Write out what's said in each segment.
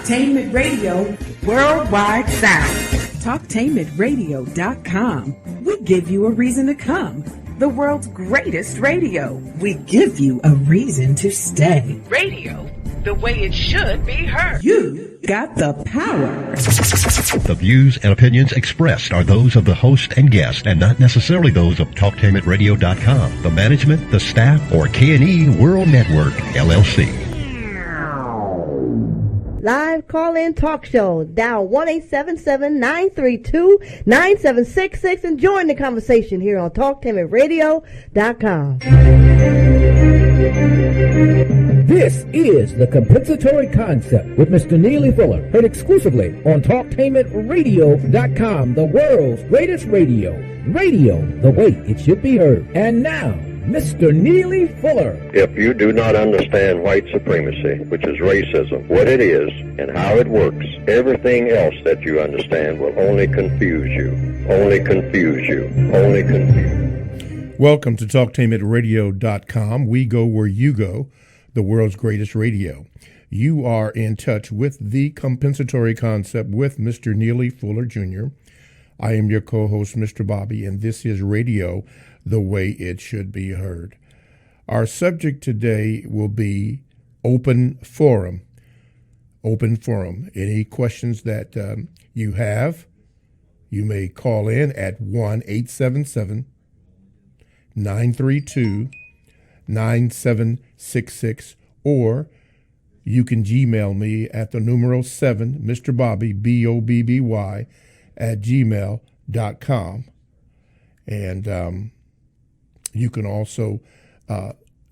Talktainment Radio Worldwide Sound. Talktainmentradio.com. We give you a reason to come. The world's greatest radio. We give you a reason to stay. Radio, the way it should be heard. You got the power. The views and opinions expressed are those of the host and guest and not necessarily those of TalkTainmentRadio.com, the management, the staff, or K&E World Network, LLC. Live call-in talk show. Dial 1-877-932-9766 and join the conversation here on TalkTainmentRadio.com. This is the Compensatory Concept with Mr. Neely Fuller, heard exclusively on TalkTainmentRadio.com, the world's greatest radio. Radio, the way it should be heard. And now, Mr. Neely Fuller. If you do not understand white supremacy, which is racism, what it is and how it works, everything else that you understand will only confuse you. Only confuse you. Only confuse. Welcome to TalkTainmentRadio.com. We go where you go, the world's greatest radio. You are in touch with the Compensatory Concept with Mr. Neely Fuller Jr. I am your co-host, Mr. Bobby, and this is Radio the way it should be heard. Our subject today will be open forum. Open forum. Any questions that you have, you may call in at 1-877-932-9766, or you can Gmail me at the numeral 7, Mr. Bobby, BOBBY, at gmail.com. And you can also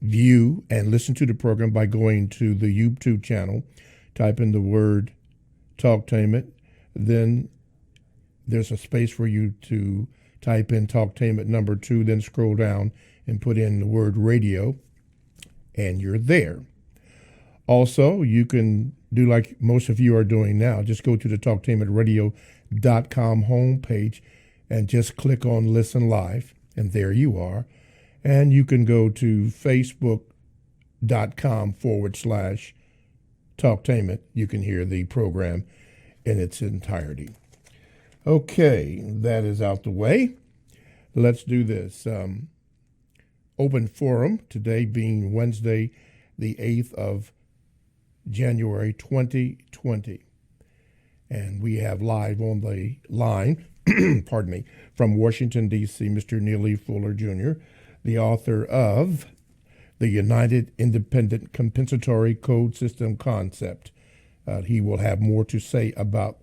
view and listen to the program by going to the YouTube channel. Type in the word Talktainment. Then there's a space for you to type in Talktainment number 2, then scroll down and put in the word radio, and you're there. Also, you can do like most of you are doing now. Just go to the TalkTainmentRadio.com homepage and just click on Listen Live, and there you are. And you can go to Facebook.com/Talktainment. You can hear the program in its entirety. Okay, that is out the way. Let's do this. Open forum, today being Wednesday, the 8th of January 2020. And we have live on the line, pardon me, from Washington, D.C., Mr. Neely Fuller Jr., the author of the United Independent Compensatory Code System Concept. He will have more to say about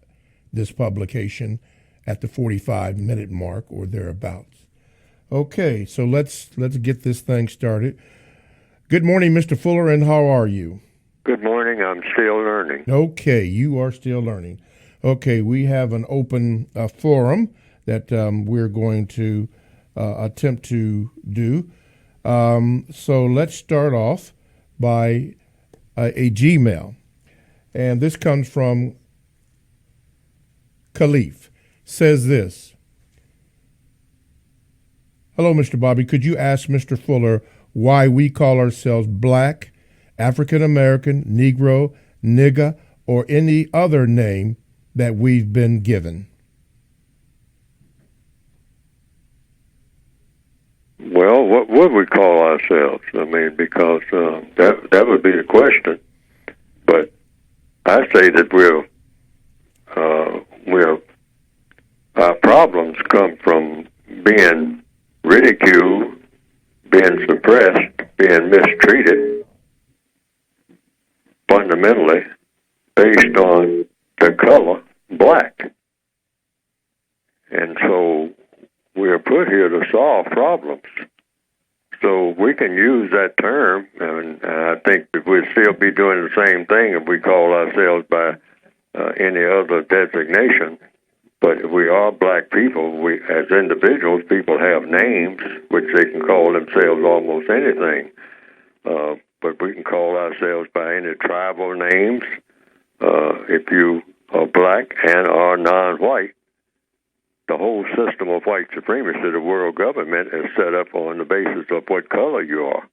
this publication at the 45-minute mark or thereabouts. Okay, so let's get this thing started. Good morning, Mr. Fuller, and how are you? Good morning. I'm still learning. Okay, you are still learning. Okay, we have an open forum that we're going to attempt to do. So let's start off by a Gmail. And this comes from Khalif. Says this: Hello, Mr. Bobby. Could you ask Mr. Fuller why we call ourselves Black, African American, Negro, Nigga, or any other name that we've been given? Well, what would we call ourselves? I mean, because that would be the question. But I say that our problems come from being ridiculed, being suppressed, being mistreated, fundamentally based on the color black. And so we are put here to solve problems. So we can use that term, and I think that we'd still be doing the same thing if we call ourselves by any other designation. But if we are black people, we, as individuals, people have names which they can call themselves almost anything. But we can call ourselves by any tribal names. If you are black and are non-white, the whole system of white supremacy, the world government, is set up on the basis of what color you are,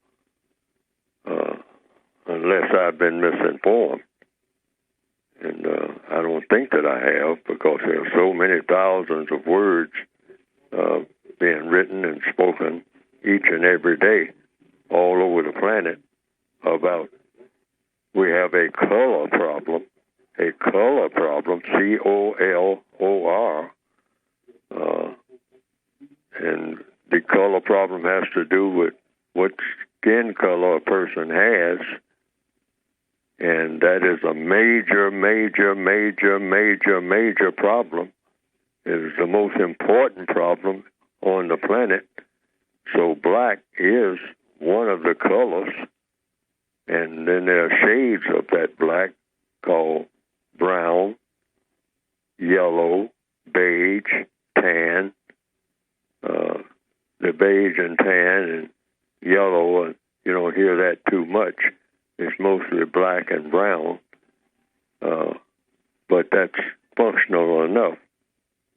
unless I've been misinformed. And I don't think that I have, because there are so many thousands of words being written and spoken each and every day all over the planet about we have a color problem, COLOR, and the color problem has to do with what skin color a person has, and that is a major problem. It is the most important problem on the planet. So black is one of the colors, and then there are shades of that black called brown, yellow, beige, tan. The beige and tan and yellow, you don't hear that too much. It's mostly black and brown, but that's functional enough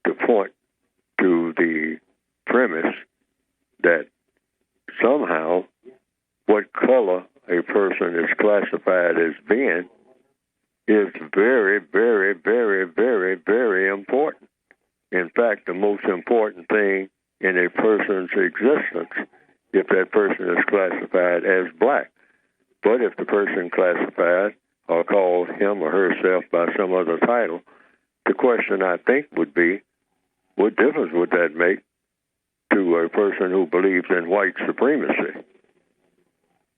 to point to the premise that somehow what color a person is classified as being is very, very, very, very, very important. In fact, the most important thing in a person's existence, if that person is classified as black. But if the person classified or called him or herself by some other title, the question, I think, would be, what difference would that make to a person who believes in white supremacy?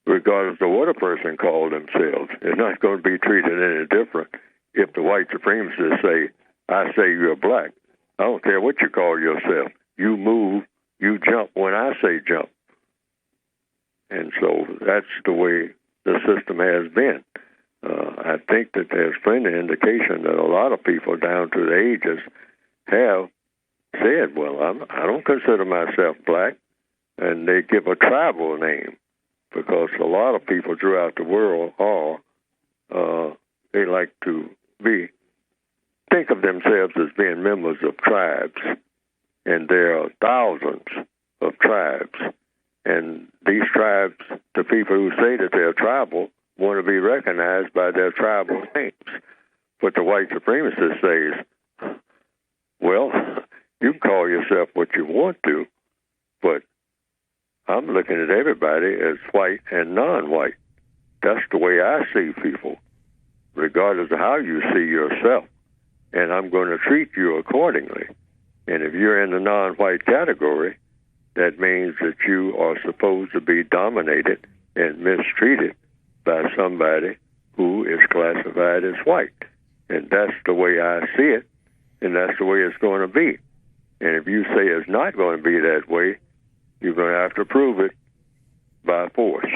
Regardless of what a person called themselves, it's not going to be treated any different if the white supremacists say, I say you're black. I don't care what you call yourself. You move, you jump when I say jump. And so that's the way the system has been. I think that there's plenty of indication that a lot of people down to the ages have said, well, I don't consider myself black, and they give a tribal name, because a lot of people throughout the world they like to think of themselves as being members of tribes, and there are thousands of tribes. And these tribes, the people who say that they're tribal, want to be recognized by their tribal names. But the white supremacist says, well, you can call yourself what you want to, but I'm looking at everybody as white and non-white. That's the way I see people, regardless of how you see yourself. And I'm going to treat you accordingly. And if you're in the non-white category, that means that you are supposed to be dominated and mistreated by somebody who is classified as white. And that's the way I see it, and that's the way it's going to be. And if you say it's not going to be that way, you're going to have to prove it by force.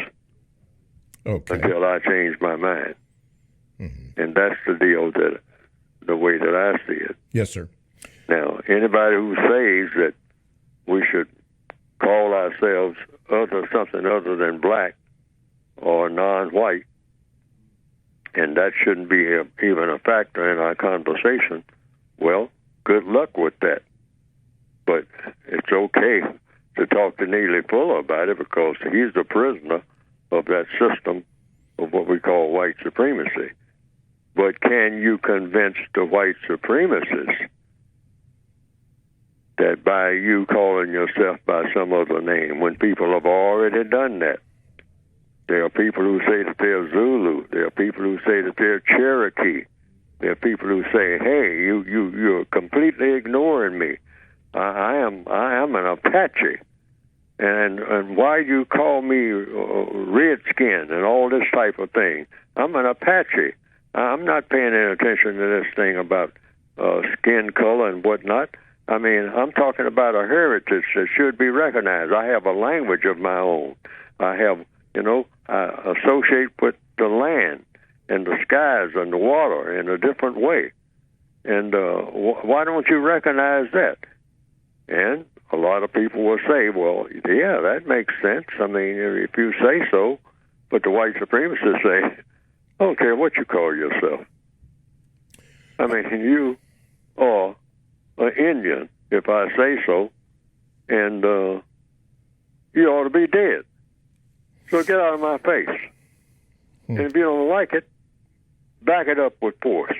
Okay. Until I change my mind. Mm-hmm. And that's the deal, that the way that I see it. Yes, sir. Now, anybody who says that we should call ourselves something other than black or non-white, and that shouldn't be even a factor in our conversation, well, good luck with that. But it's okay to talk to Neely Fuller about it, because he's a prisoner of that system of what we call white supremacy. But can you convince the white supremacists that by you calling yourself by some other name, when people have already done that? There are people who say that they're Zulu. There are people who say that they're Cherokee. There are people who say, "Hey, you're completely ignoring me. I am an Apache, and why you call me redskin and all this type of thing? I'm an Apache. I'm not paying any attention to this thing about skin color and whatnot. I mean, I'm talking about a heritage that should be recognized. I have a language of my own. I have, I associate with the land and the skies and the water in a different way. And why don't you recognize that?" And a lot of people will say, well, yeah, that makes sense. I mean, if you say so. But the white supremacists say, I don't care what you call yourself. I mean, you are an Indian, if I say so, and you ought to be dead. So get out of my face. And if you don't like it, back it up with force.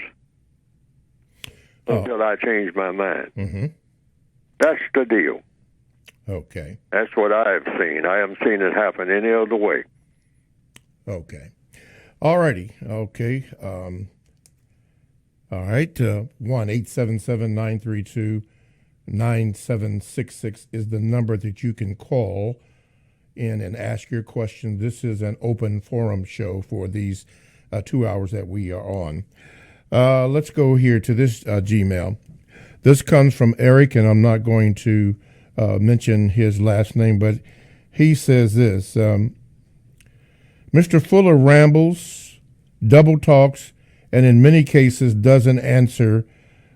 until I change my mind. Mm-hmm. That's the deal. Okay. That's what I have seen. I haven't seen it happen any other way. Okay. All righty. Okay. All right. 1-877-932-9766 is the number that you can call in and ask your question. This is an open forum show for these 2 hours that we are on. Let's go here to this Gmail. This comes from Eric, and I'm not going to mention his last name, but he says this. Mr. Fuller rambles, double talks, and in many cases doesn't answer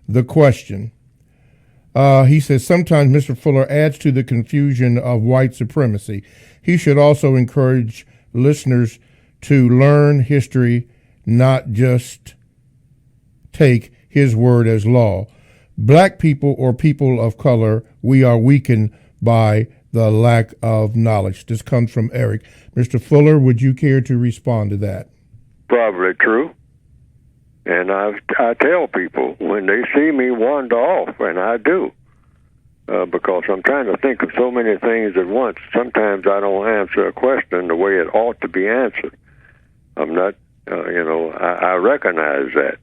the question. He says sometimes Mr. Fuller adds to the confusion of white supremacy. He should also encourage listeners to learn history, not just take his word as law. Black people or people of color, we are weakened by the lack of knowledge. This comes from Eric. Mr. Fuller, would you care to respond to that? Probably true. And I tell people when they see me wander off, and I do, because I'm trying to think of so many things at once. Sometimes I don't answer a question the way it ought to be answered. I'm not, I recognize that.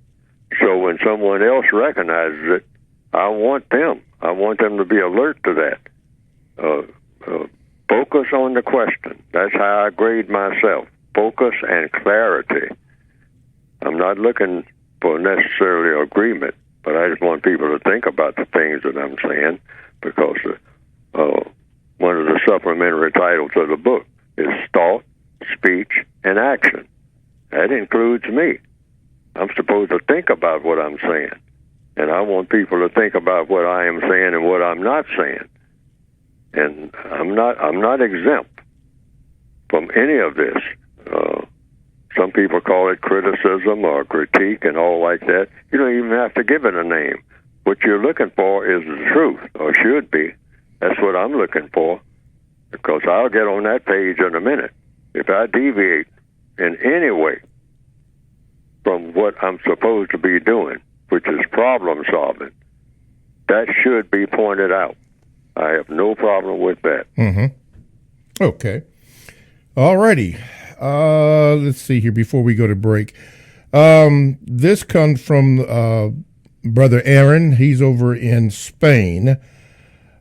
So when someone else recognizes it, I want them to be alert to that. Focus on the question. That's how I grade myself. Focus and clarity. I'm not looking for necessarily agreement, but I just want people to think about the things that I'm saying, because one of the supplementary titles of the book is Thought, Speech, and Action. That includes me. I'm supposed to think about what I'm saying, and I want people to think about what I am saying and what I'm not saying. And I'm not exempt from any of this. Some people call it criticism or critique and all like that. You don't even have to give it a name. What you're looking for is the truth, or should be. That's what I'm looking for, because I'll get on that page in a minute. If I deviate in any way from what I'm supposed to be doing, which is problem solving, that should be pointed out. I have no problem with that. Mm-hmm. Okay. All righty. Let's see here before we go to break. This comes from Brother Aaron. He's over in Spain.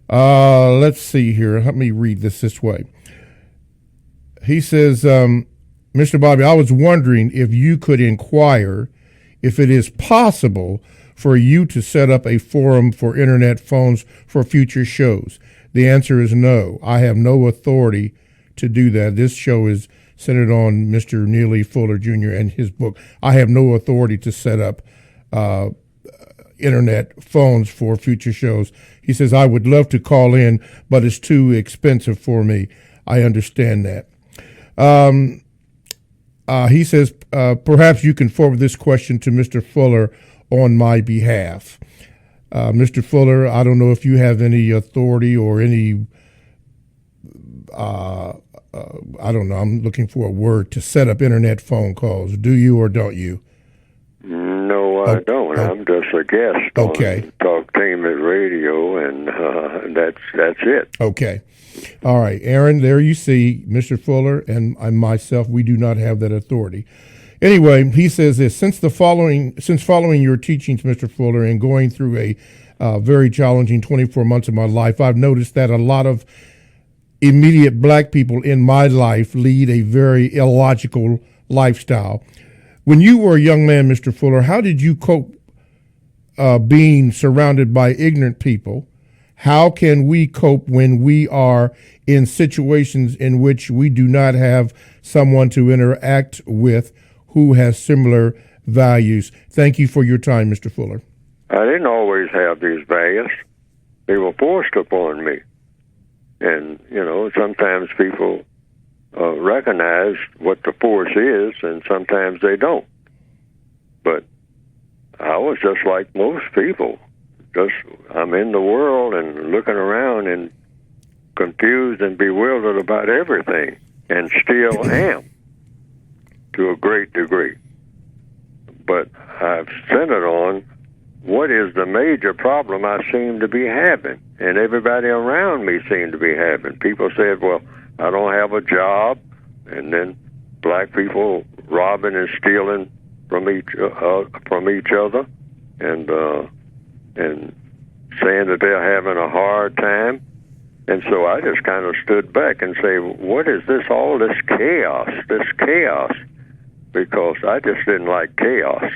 Let's see here. Let me read this way. He says, Mr. Bobby, I was wondering if you could inquire if it is possible for you to set up a forum for internet phones for future shows. The answer is no. I have no authority to do that. This show is centered on Mr. Neely Fuller Jr. and his book. I have no authority to set up internet phones for future shows. He says, I would love to call in, but it's too expensive for me. I understand that. He says, perhaps you can forward this question to Mr. Fuller on my behalf. Mr. Fuller, I don't know if you have any authority or any, I don't know, I'm looking for a word, to set up internet phone calls. Do you or don't you? No, I don't. I'm just a guest on Talktainment Radio, and that's it. Okay. All right, Aaron, there you see, Mr. Fuller and myself, we do not have that authority. Anyway, he says this, since following your teachings, Mr. Fuller, and going through a very challenging 24 months of my life, I've noticed that a lot of immediate black people in my life lead a very illogical lifestyle. When you were a young man, Mr. Fuller, how did you cope being surrounded by ignorant people? How can we cope when we are in situations in which we do not have someone to interact with who has similar values? Thank you for your time, Mr. Fuller. I didn't always have these values. They were forced upon me. And, sometimes people recognize what the force is, and sometimes they don't. But I was just like most people. I'm in the world and looking around and confused and bewildered about everything, and still am to a great degree. But I've centered on what is the major problem I seem to be having? And everybody around me seemed to be having. People said, well, I don't have a job. And then black people robbing and stealing from each other, and saying that they're having a hard time. And so I just kind of stood back and say, what is this, all this chaos, because I just didn't like chaos.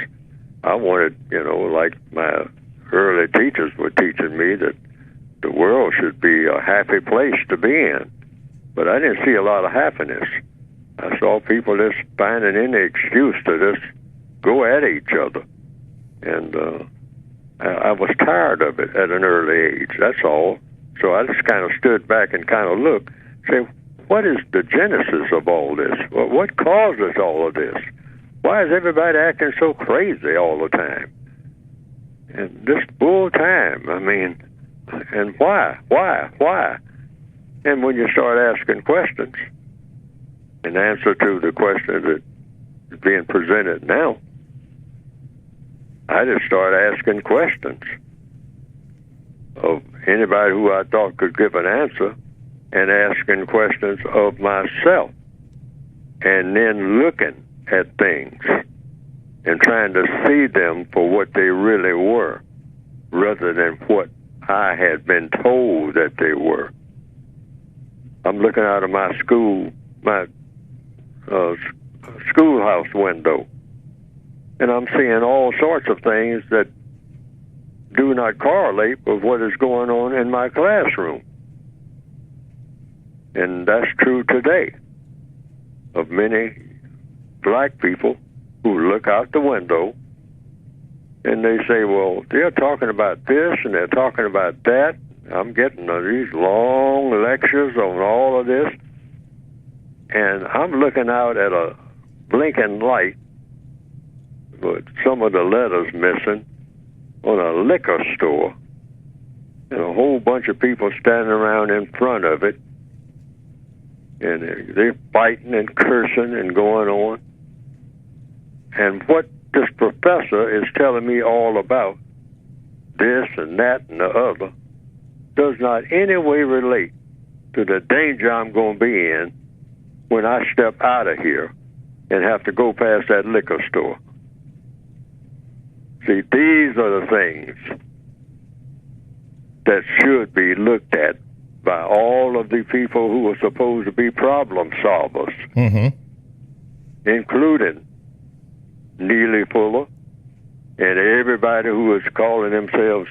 I wanted, like my early teachers were teaching me, that the world should be a happy place to be in. But I didn't see a lot of happiness. I saw people just finding any excuse to just go at each other. And I was tired of it at an early age, that's all. So I just kind of stood back and kind of looked, say, what is the genesis of all this? What causes all of this? Why is everybody acting so crazy all the time? And this bull time, and why? And when you start asking questions, in answer to the question that is being presented now, I just started asking questions of anybody who I thought could give an answer, and asking questions of myself, and then looking at things and trying to see them for what they really were, rather than what I had been told that they were. I'm looking out of my schoolhouse window, and I'm seeing all sorts of things that do not correlate with what is going on in my classroom. And that's true today of many black people who look out the window and they say, well, they're talking about this and they're talking about that. I'm getting these long lectures on all of this, and I'm looking out at a blinking light with some of the letters missing on a liquor store, and a whole bunch of people standing around in front of it, and they're fighting and cursing and going on. And what this professor is telling me all about, this and that and the other, does not any way relate to the danger I'm going to be in when I step out of here and have to go past that liquor store. See, these are the things that should be looked at by all of the people who are supposed to be problem solvers, including Neely Fuller and everybody who is calling themselves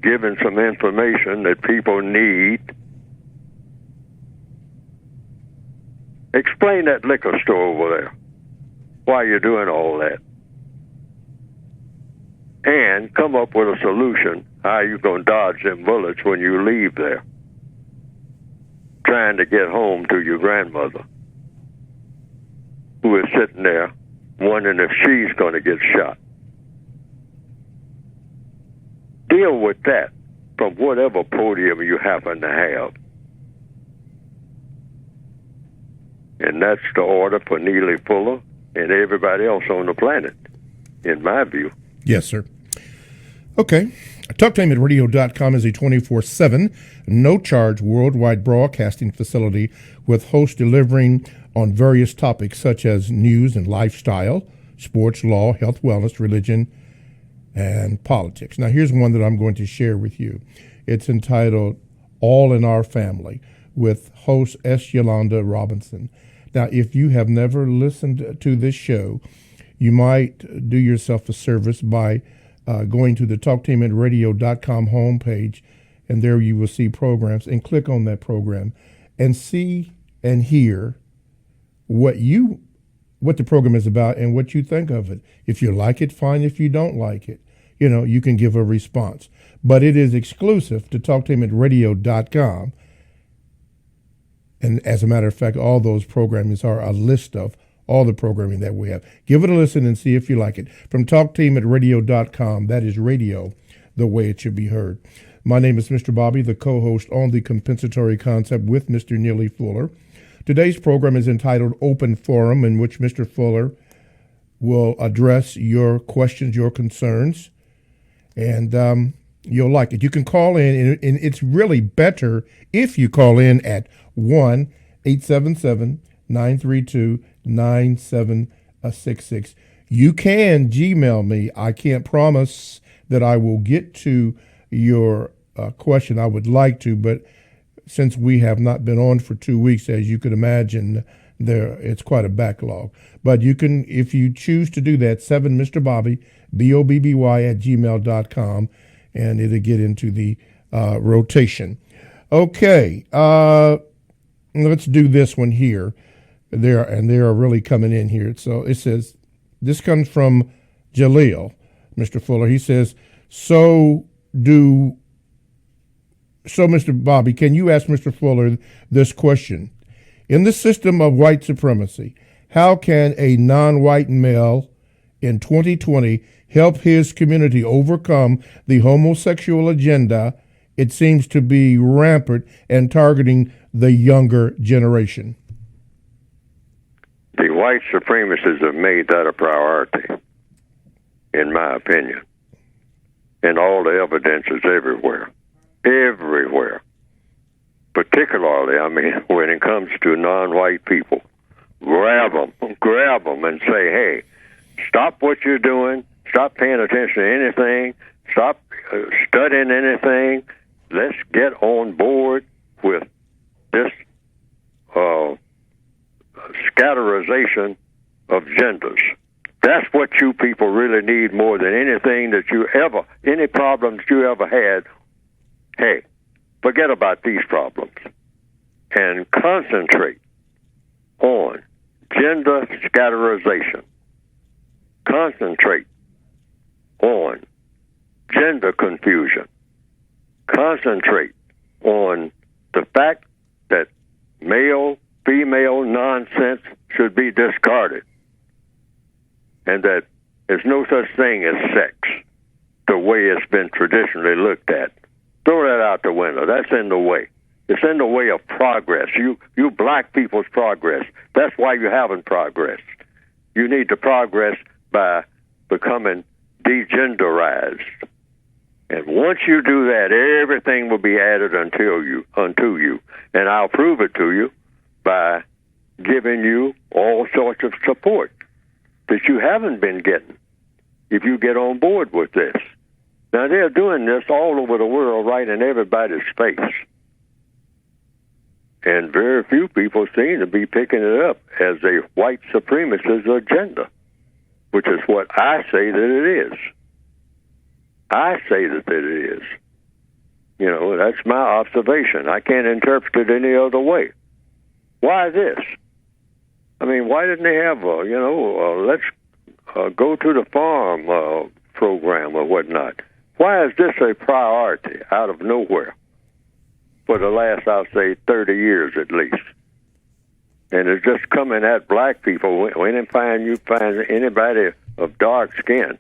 giving some information that people need. Explain that liquor store over there, why you're doing all that, and come up with a solution how you going to dodge them bullets when you leave there, trying to get home to your grandmother, who is sitting there wondering if she's going to get shot. Deal with that from whatever podium you happen to have. And that's the order for Neely Fuller and everybody else on the planet, in my view. Yes, sir. Okay. TalkTimeAtRadio.com is a 24/7, no-charge worldwide broadcasting facility with hosts delivering on various topics such as news and lifestyle, sports, law, health, wellness, religion, and politics. Now, here's one that I'm going to share with you. It's entitled All in Our Family with host S. Yolanda Robinson. Now, if you have never listened to this show, you might do yourself a service by going to the TalkTimeAtRadio.com homepage, and there you will see programs, and click on that program and see and hear what the program is about and what you think of it. If you like it, fine. If you don't like it, you can give a response. But it is exclusive to TalkTimeAtRadio.com. And as a matter of fact, all those programmings are a list of all the programming that we have. Give it a listen and see if you like it. From TalkTeamAtRadio.com, that is radio the way it should be heard. My name is Mr. Bobby, the co-host on The Compensatory Concept with Mr. Neely Fuller. Today's program is entitled Open Forum, in which Mr. Fuller will address your questions, your concerns, and you'll like it. You can call in, and it's really better if you call in at 1-877-932-9766. You can Gmail me. I can't promise that I will get to your question. I would like to, but since we have not been on for 2 weeks, as you could imagine, it's quite a backlog. But you can, if you choose to do that, 7Mr. Bobby, BOBBY at gmail.com, and it'll get into the rotation. Okay, let's do this one here. They are really coming in here. So it says, this comes from Jaleel, Mr. Fuller. He says, So, Mr. Bobby, can you ask Mr. Fuller this question? In the system of white supremacy, how can a non-white male in 2020 help his community overcome the homosexual agenda? It seems to be rampant and targeting the younger generation. The white supremacists have made that a priority, in my opinion. And all the evidence is everywhere. Everywhere. Particularly, when it comes to non-white people. Grab them and say, hey, stop what you're doing. Stop paying attention to anything. Stop studying anything. Let's get on board with this scatterization of genders. That's what you people really need more than anything that any problems you ever had. Hey, forget about these problems and concentrate on gender scatterization. Concentrate on gender confusion. Concentrate on the fact that male-female nonsense should be discarded, and that there's no such thing as sex the way it's been traditionally looked at. Throw that out the window. That's in the way. It's in the way of progress. You black people's progress. That's why you haven't progressed. You need to progress by becoming degenderized. And once you do that, everything will be added unto you. And I'll prove it to you by giving you all sorts of support that you haven't been getting if you get on board with this. Now, they're doing this all over the world, right in everybody's face. And very few people seem to be picking it up as a white supremacist agenda, which is what I say that it is. I say that it is. That's my observation. I can't interpret it any other way. Why this? Why didn't they have let's go to the farm program or whatnot? Why is this a priority out of nowhere for the last, I'll say, 30 years at least? And it's just coming at black people. Anytime you find anybody of dark skin,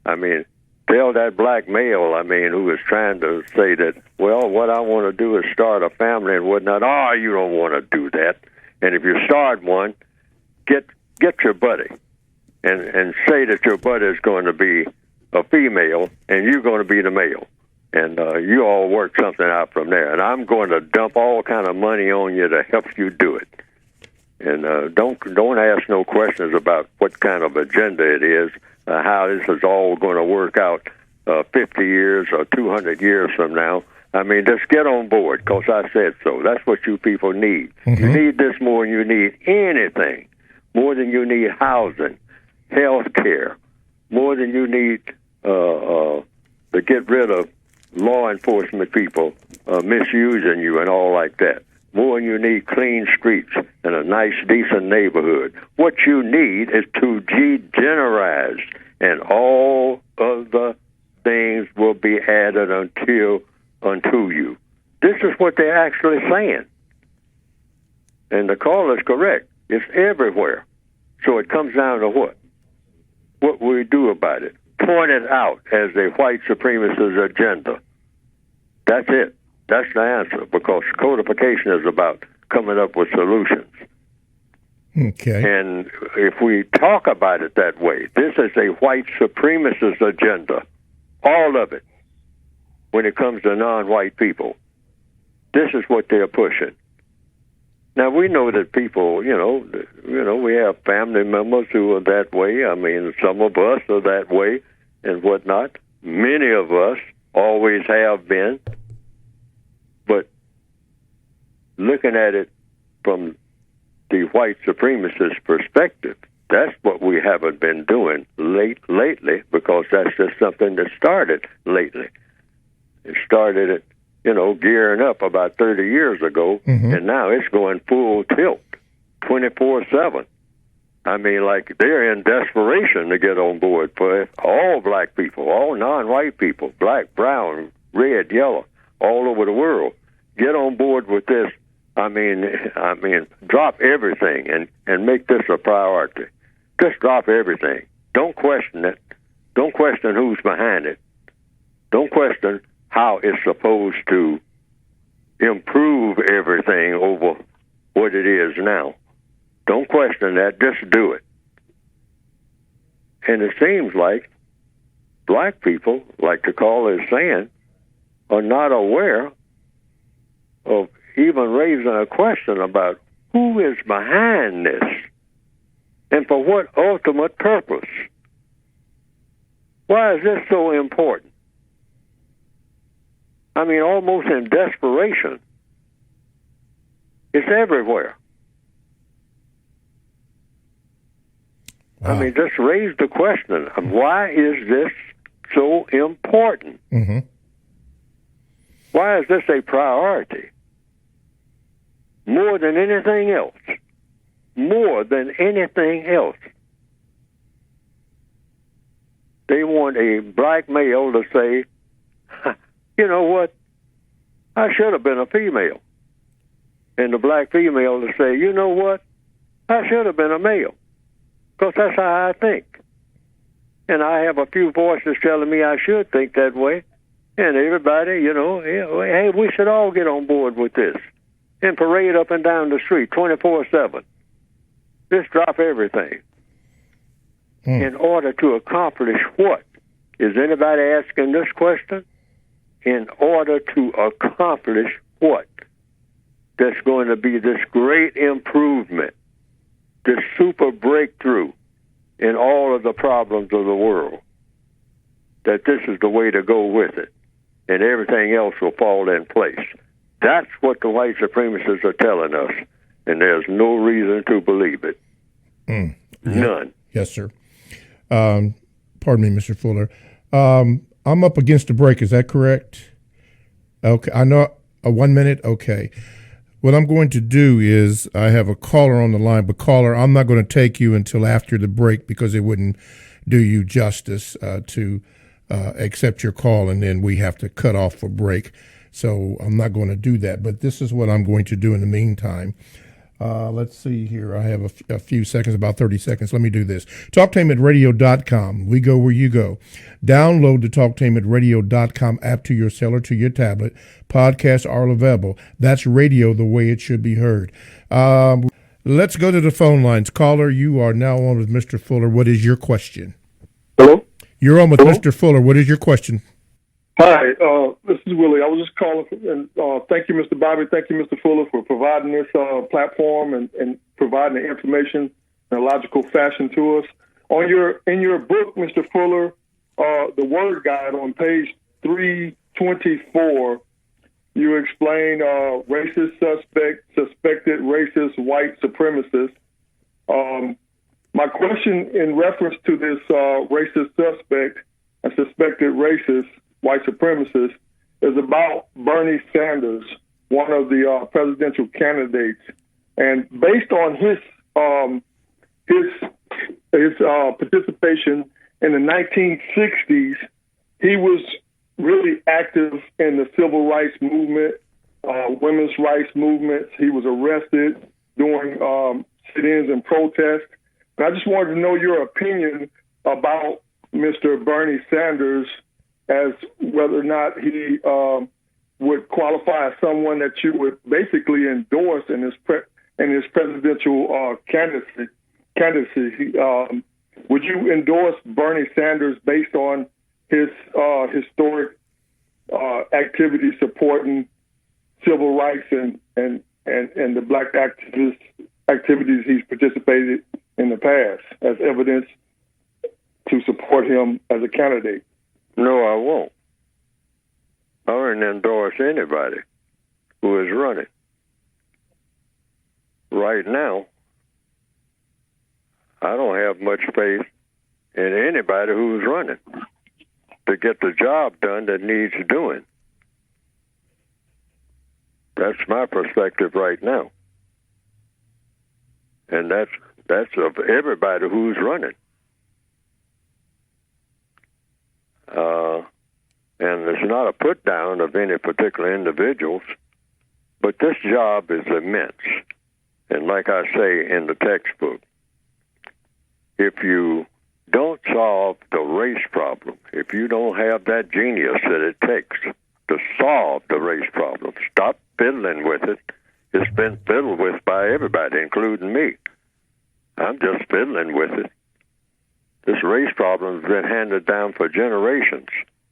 tell that black male, who is trying to say that, well, what I want to do is start a family and whatnot. Oh, you don't want to do that. And if you start one, get your buddy and say that your buddy is going to be a female and you're going to be the male. And you all work something out from there. And I'm going to dump all kind of money on you to help you do it. And don't ask no questions about what kind of agenda it is, how this is all going to work out 50 years or 200 years from now. Just get on board, because I said so. That's what you people need. Mm-hmm. You need this more than you need anything, more than you need housing, health care, more than you need to get rid of law enforcement people misusing you and all like that. More than you need clean streets and a nice, decent neighborhood. What you need is to degenerize, and all of the things will be added unto you. This is what they're actually saying. And the call is correct. It's everywhere. So it comes down to what? What we do about it. Point it out as a white supremacist agenda. That's it. That's the answer, because codification is about coming up with solutions. Okay. And if we talk about it that way, this is a white supremacist agenda, all of it, when it comes to non-white people. This is what they're pushing. Now, we know that people, we have family members who are that way. I mean, some of us are that way and whatnot. Many of us always have been. But looking at it from the white supremacist perspective, that's what we haven't been doing lately, because that's just something that started lately. It started, gearing up about 30 years ago, and now it's going full tilt, 24/7. I mean, like, they're in desperation to get on board for all black people, all non-white people, black, brown, red, yellow, all over the world. Get on board with this. I mean, drop everything and make this a priority. Just drop everything. Don't question it. Don't question who's behind it. Don't question how it's supposed to improve everything over what it is now. Don't question that. Just do it. And it seems like black people, like the caller is saying, are not aware of even raising a question about who is behind this and for what ultimate purpose. Why is this so important? I mean, almost in desperation. It's everywhere. Wow. I mean, just raise the question of why is this so important? Why is this a priority? More than anything else. More than anything else. They want a black male to say, you know what, I should have been a female. And the black female to say, you know what, I should have been a male. Because that's how I think. And I have a few voices telling me I should think that way. And everybody, hey, we should all get on board with this. And parade up and down the street 24/7. Just drop everything. In order to accomplish what? Is anybody asking this question? In order to accomplish what? That's going to be this great improvement, this super breakthrough in all of the problems of the world. That this is the way to go with it. And everything else will fall in place. That's what the white supremacists are telling us, and there's no reason to believe it. None. Yes, sir. Pardon me, Mr. Fuller. I'm up against a break. Is that correct? Okay. I know 1 minute. Okay. What I'm going to do is I have a caller on the line, but caller, I'm not going to take you until after the break because it wouldn't do you justice to accept your call, and then we have to cut off for break. So I'm not going to do that, but this is what I'm going to do in the meantime. Let's see here. I have a few seconds, about 30 seconds. Let me do this. TalkTameAtRadio.com. We go where you go. Download the TalkTameAtRadio.com app to your cell or to your tablet. Podcasts are available. That's radio the way it should be heard. Let's go to the phone lines. Caller, you are now on with Mr. Fuller. What is your question? Hello? You're on with Mr. Fuller. What is your question? Hi, this is Willie. I was just calling, and thank you, Mr. Bobby. Thank you, Mr. Fuller, for providing this platform and providing the information in a logical fashion to us. In your book, Mr. Fuller, the word guide on page 324, you explain racist suspected racist white supremacist. My question in reference to this racist suspect and suspected racist white supremacist is about Bernie Sanders, one of the presidential candidates, and based on his participation in the 1960s, he was really active in the civil rights movement, women's rights movements. He was arrested during sit-ins and protests. And I just wanted to know your opinion about Mr. Bernie Sanders, as whether or not he would qualify as someone that you would basically endorse in in his presidential candidacy. Would you endorse Bernie Sanders based on his historic activities supporting civil rights and the black activities he's participated in the past as evidence to support him as a candidate? No, I won't. I wouldn't endorse anybody who is running. Right now, I don't have much faith in anybody who's running to get the job done that needs doing. That's my perspective right now. And that's of everybody who's running. And it's not a put down of any particular individuals, but this job is immense. And like I say in the textbook, if you don't solve the race problem, if you don't have that genius that it takes to solve the race problem, stop fiddling with it. It's been fiddled with by everybody, including me. I'm just fiddling with it. This race problem has been handed down for generations.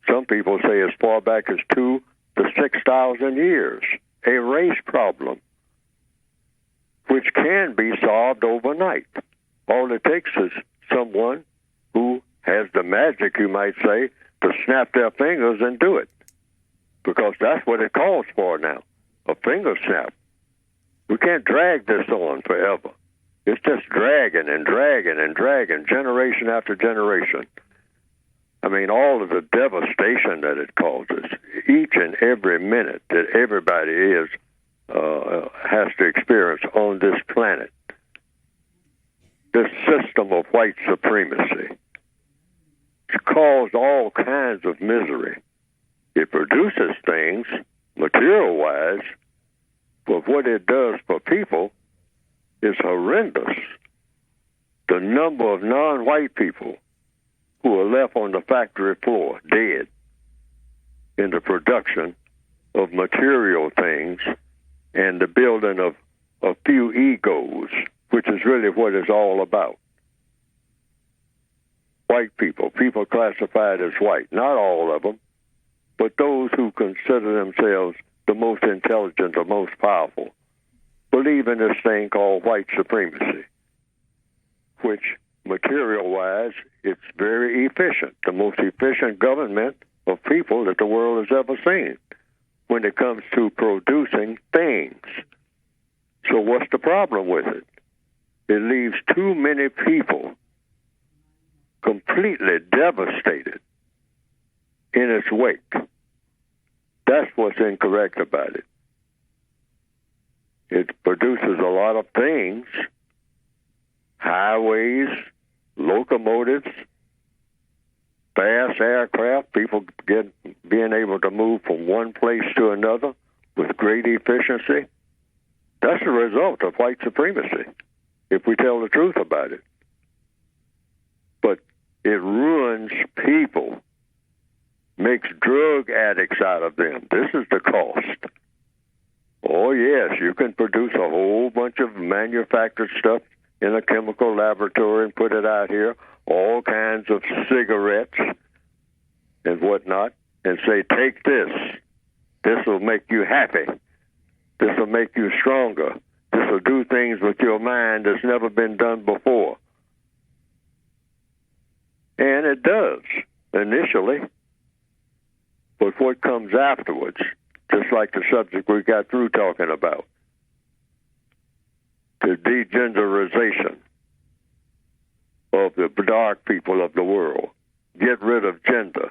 Some people say as far back as 2,000 to 6,000 years. A race problem, which can be solved overnight. All it takes is someone who has the magic, you might say, to snap their fingers and do it. Because that's what it calls for now, a finger snap. We can't drag this on forever. It's just dragging and dragging and dragging, generation after generation. I mean, all of the devastation that it causes, each and every minute that everybody has to experience on this planet. This system of white supremacy. It's caused all kinds of misery. It produces things, material-wise, but what it does for people is horrendous. The number of non-white people who are left on the factory floor dead in the production of material things and the building of a few egos, which is really what it's all about. White people classified as white, not all of them, but those who consider themselves the most intelligent or most powerful, believe in this thing called white supremacy, which material-wise, it's very efficient, the most efficient government of people that the world has ever seen when it comes to producing things. So what's the problem with it? It leaves too many people completely devastated in its wake. That's what's incorrect about it. It produces a lot of things, highways, locomotives, fast aircraft, people being able to move from one place to another with great efficiency. That's a result of white supremacy, if we tell the truth about it. But it ruins people, makes drug addicts out of them. This is the cost. Oh, yes, you can produce a whole bunch of manufactured stuff in a chemical laboratory and put it out here, all kinds of cigarettes and whatnot, and say, take this. This will make you happy. This will make you stronger. This will do things with your mind that's never been done before. And it does, initially. But what comes afterwards, just like the subject we got through talking about, the degenderization of the dark people of the world. Get rid of gender,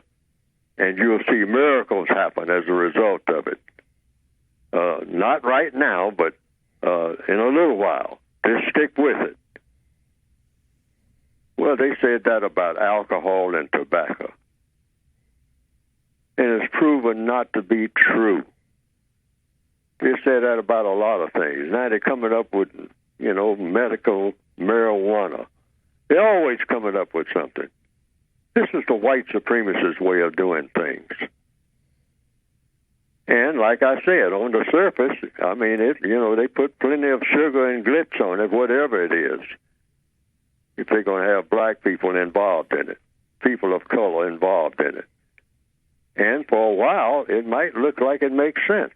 and you'll see miracles happen as a result of it. Not right now, but in a little while. Just stick with it. Well, they said that about alcohol and tobacco. And it's proven not to be true. They say that about a lot of things. Now they're coming up with, medical marijuana. They're always coming up with something. This is the white supremacist way of doing things. And like I said, on the surface, I mean, they put plenty of sugar and glitz on it, whatever it is. If they're going to have black people involved in it, people of color involved in it. And for a while, it might look like it makes sense,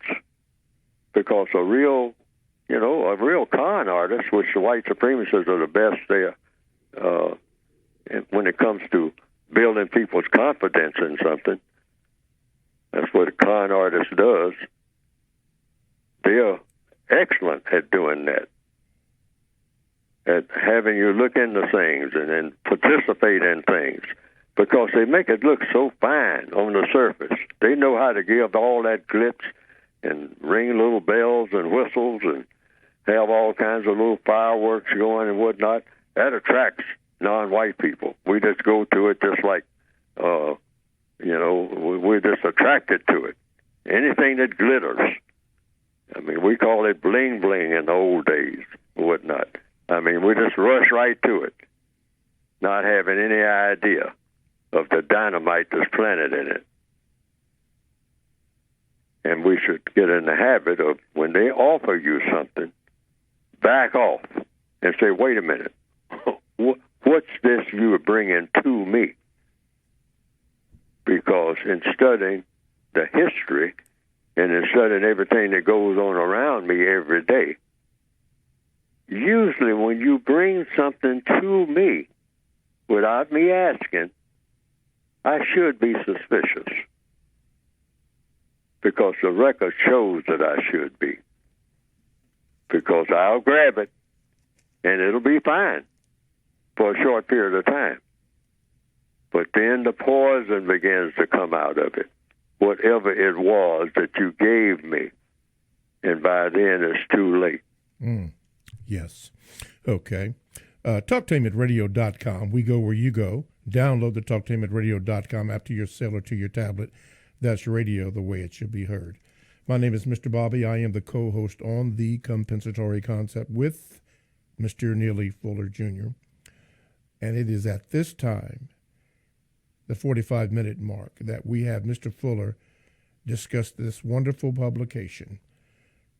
because a real con artist, which the white supremacists are the best there, when it comes to building people's confidence in something. That's what a con artist does. They're excellent at doing that, at having you look into things and participate in things, because they make it look so fine on the surface. They know how to give all that glitz and ring little bells and whistles and have all kinds of little fireworks going and whatnot. That attracts non-white people. We just go to it just like, we're just attracted to it. Anything that glitters. I mean, we call it bling bling in the old days and whatnot. I mean, we just rush right to it, not having any idea of the dynamite that's planted in it. And we should get in the habit of, when they offer you something, back off and say, wait a minute, what's this you are bringing to me? Because in studying the history and in studying everything that goes on around me every day, usually when you bring something to me without me asking, I should be suspicious, because the record shows that I should be, because I'll grab it and it'll be fine for a short period of time. But then the poison begins to come out of it, whatever it was that you gave me. And by then it's too late. Yes. Okay. TalkTameRadio.com. We go where you go. Download the TalkTameRadio.com app to your cell or to your tablet. That's radio the way it should be heard. My name is Mr. Bobby. I am the co-host on The Compensatory Concept with Mr. Neely Fuller Jr. And it is at this time, the 45-minute mark, that we have Mr. Fuller discuss this wonderful publication,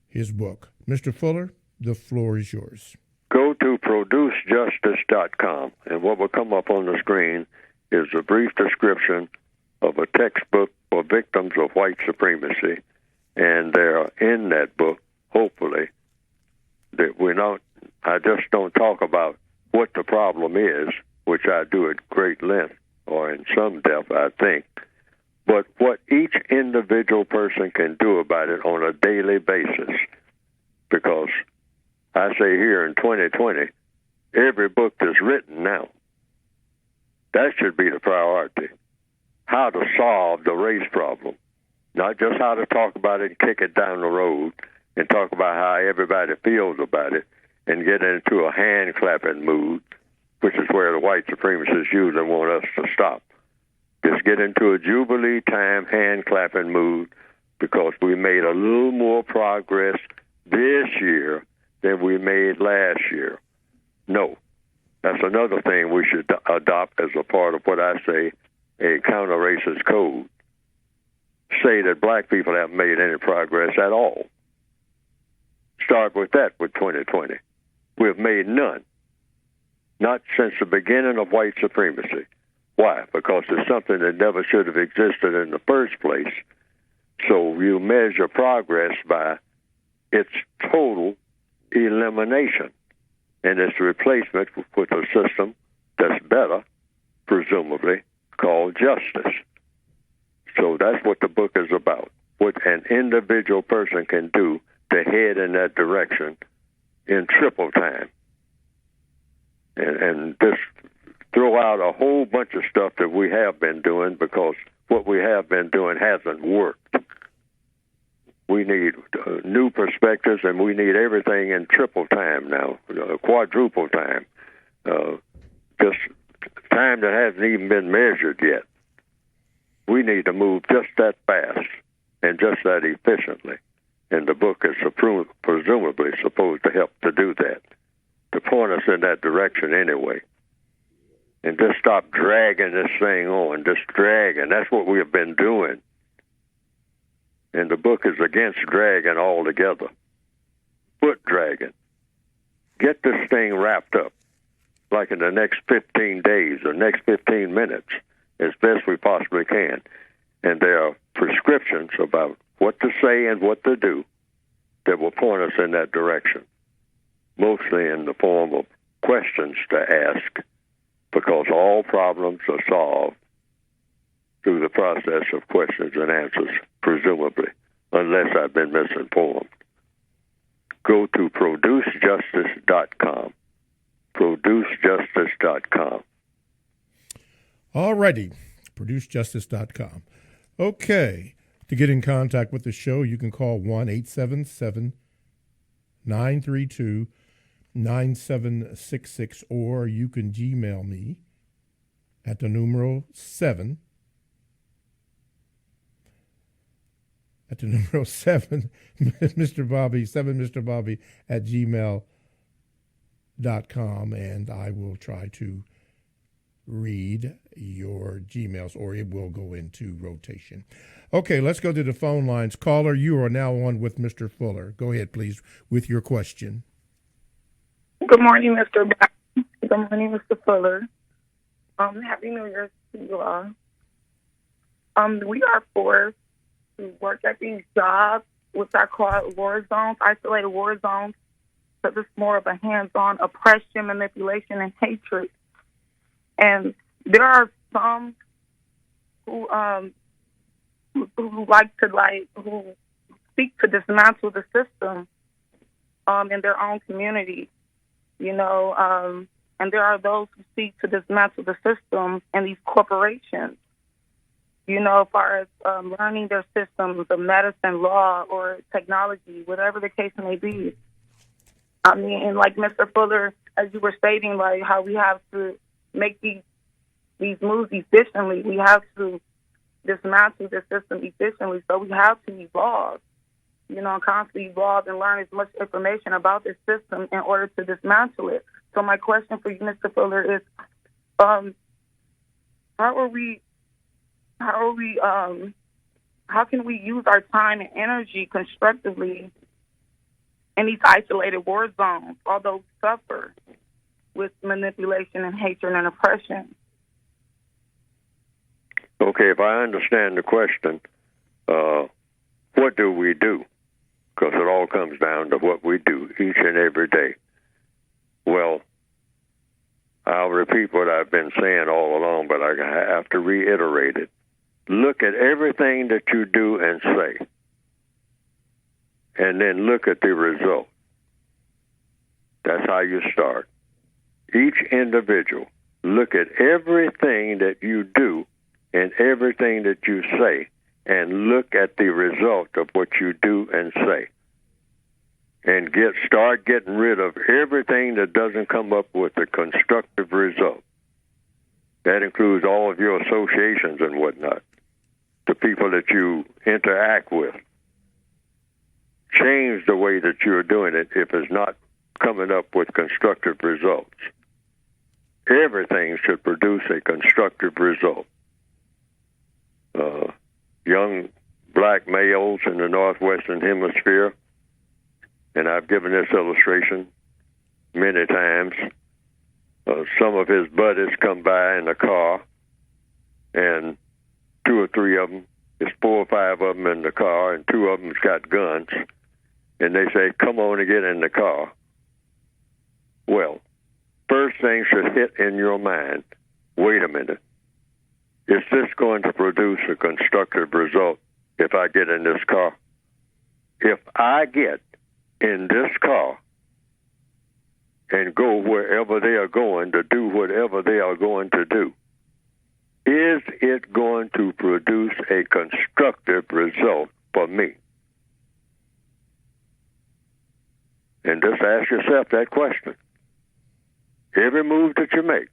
his book. Mr. Fuller, the floor is yours. Go to producejustice.com, and what will come up on the screen is a brief description of a textbook for victims of white supremacy. And there are in that book, hopefully, that I just don't talk about what the problem is, which I do at great length, or in some depth, I think, but what each individual person can do about it on a daily basis. Because I say here in 2020, every book that's written now, that should be the priority. How to solve the race problem, not just how to talk about it and kick it down the road and talk about how everybody feels about it and get into a hand-clapping mood, which is where the white supremacists usually want us to stop. Just get into a Jubilee time hand-clapping mood, because we made a little more progress this year than we made last year. No. That's another thing we should adopt as a part of what I say, a counter-racist code. Say that black people haven't made any progress at all. Start with that with 2020. We've made none. Not since the beginning of white supremacy. Why? Because it's something that never should have existed in the first place. So you measure progress by its total elimination and its replacement with a system that's better, presumably, called justice. So that's what the book is about, what an individual person can do to head in that direction in triple time. And just throw out a whole bunch of stuff that we have been doing, because what we have been doing hasn't worked. We need new perspectives, and we need everything in triple time now, quadruple time, just time that hasn't even been measured yet. We need to move just that fast and just that efficiently. And the book is presumably supposed to help to do that, to point us in that direction anyway. And just stop dragging this thing on, just dragging. That's what we have been doing. And the book is Against Dragging Altogether. Foot dragging. Get this thing wrapped up, like in the next 15 days or next 15 minutes, as best we possibly can. And there are prescriptions about what to say and what to do that will point us in that direction, mostly in the form of questions to ask, because all problems are solved through the process of questions and answers, presumably, unless I've been misinformed. Go to producejustice.com. Producejustice.com. All righty, producejustice.com. Okay, to get in contact with the show, you can call 1-877-932-9766, or you can Gmail me at the numeral 7. At the numeral 7, Mr. Bobby, 7Mr. Bobby at gmail.com, and I will try to read your Gmails, or it will go into rotation. Okay, let's go to the phone lines. Caller, you are now on with Mr. Fuller. Go ahead, please, with your question. Good morning, Mr. Brown. Good morning, Mr. Fuller. Happy New Year to you all. We are forced to work at these jobs, which are called war zones, isolated war zones, because it's more of a hands-on oppression, manipulation, and hatred. And there are some who who seek to dismantle the system in their own community, and there are those who seek to dismantle the system in these corporations, as far as learning their systems of medicine, law, or technology, whatever the case may be. I mean, and like Mr. Fuller, as you were stating, like how we have to make these moves efficiently. We have to dismantle the system efficiently, so we have to evolve, constantly evolve and learn as much information about this system in order to dismantle it. So my question for you, Mr. Fuller, is how can we use our time and energy constructively in these isolated war zones, although suffer with manipulation and hatred and oppression? Okay, if I understand the question, what do we do? Because it all comes down to what we do each and every day. Well, I'll repeat what I've been saying all along, but I have to reiterate it. Look at everything that you do and say, and then look at the result. That's how you start. Each individual, look at everything that you do and everything that you say, and look at the result of what you do and say. And start getting rid of everything that doesn't come up with a constructive result. That includes all of your associations and whatnot, the people that you interact with. Change the way that you're doing it if it's not coming up with constructive results. Everything should produce a constructive result. Young black males in the Northwestern Hemisphere, and I've given this illustration many times. Some of his buddies come by in a car, and 2 or 3 of them, there's 4 or 5 of them in the car, and 2 of them's got guns, and they say, "Come on and get in the car." Well, first thing should hit in your mind, wait a minute, is this going to produce a constructive result if I get in this car? If I get in this car and go wherever they are going to do whatever they are going to do, is it going to produce a constructive result for me? And just ask yourself that question. Every move that you make,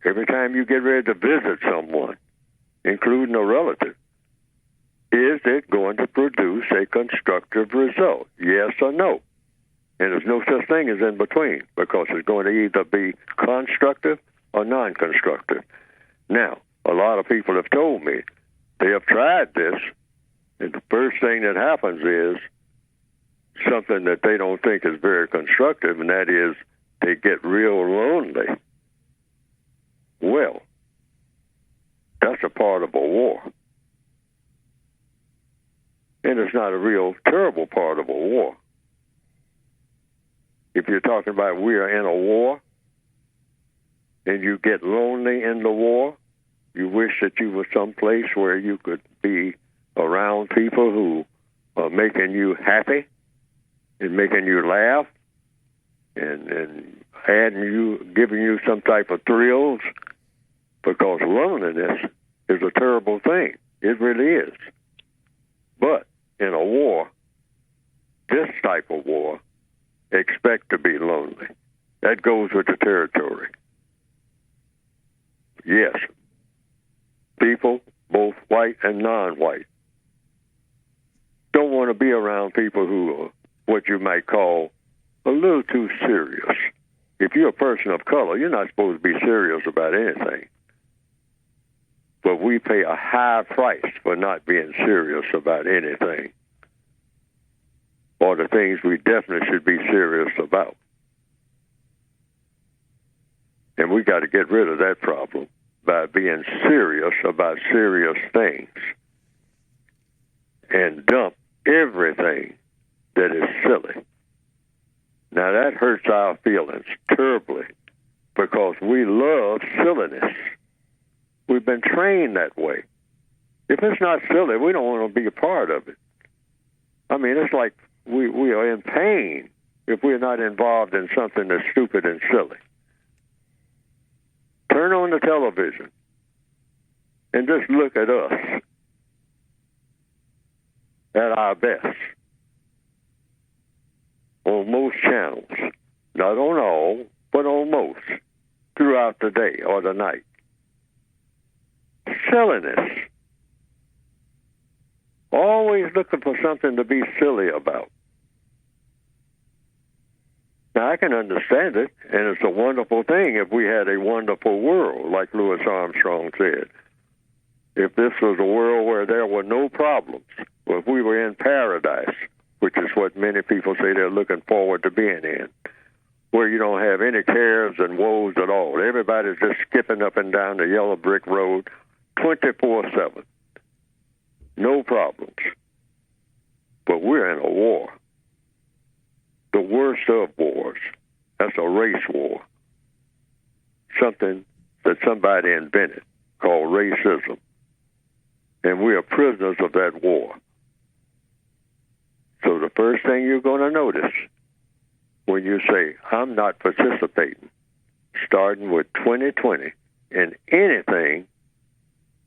every time you get ready to visit someone, including a relative, is it going to produce a constructive result? Yes or no? And there's no such thing as in between, because it's going to either be constructive or non-constructive. Now, a lot of people have told me they have tried this, And the first thing that happens is something that they don't think is very constructive, and that is they get real lonely. Well, that's a part of a war. And it's not a real terrible part of a war. If you're talking about we are in a war and you get lonely in the war, you wish that you were someplace where you could be around people who are making you happy and making you laugh and adding you, giving you some type of thrills, because loneliness is a terrible thing. It really is. But in a war, this type of war, expect to be lonely. That goes with the territory. Yes, people, both white and non-white, don't want to be around people who are what you might call a little too serious. If you're a person of color, you're not supposed to be serious about anything. But we pay a high price for not being serious about anything, or the things we definitely should be serious about. And we got to get rid of that problem by being serious about serious things and dump everything that is silly. Now that hurts our feelings terribly because we love silliness. We've been trained that way. If it's not silly, we don't want to be a part of it. I mean, it's like we are in pain if we're not involved in something that's stupid and silly. Turn on the television and just look at us at our best on most channels. Not on all, but on most throughout the day or the night. Silliness. Always looking for something to be silly about. Now, I can understand it, and it's a wonderful thing if we had a wonderful world, like Louis Armstrong said. If this was a world where there were no problems, or if we were in paradise, which is what many people say they're looking forward to being in, where you don't have any cares and woes at all. Everybody's just skipping up and down the yellow brick road 24/7. No problems. But we're in a war. The worst of wars. That's a race war. Something that somebody invented called racism. And we are prisoners of that war. So the first thing you're going to notice when you say, I'm not participating, starting with 2020, in anything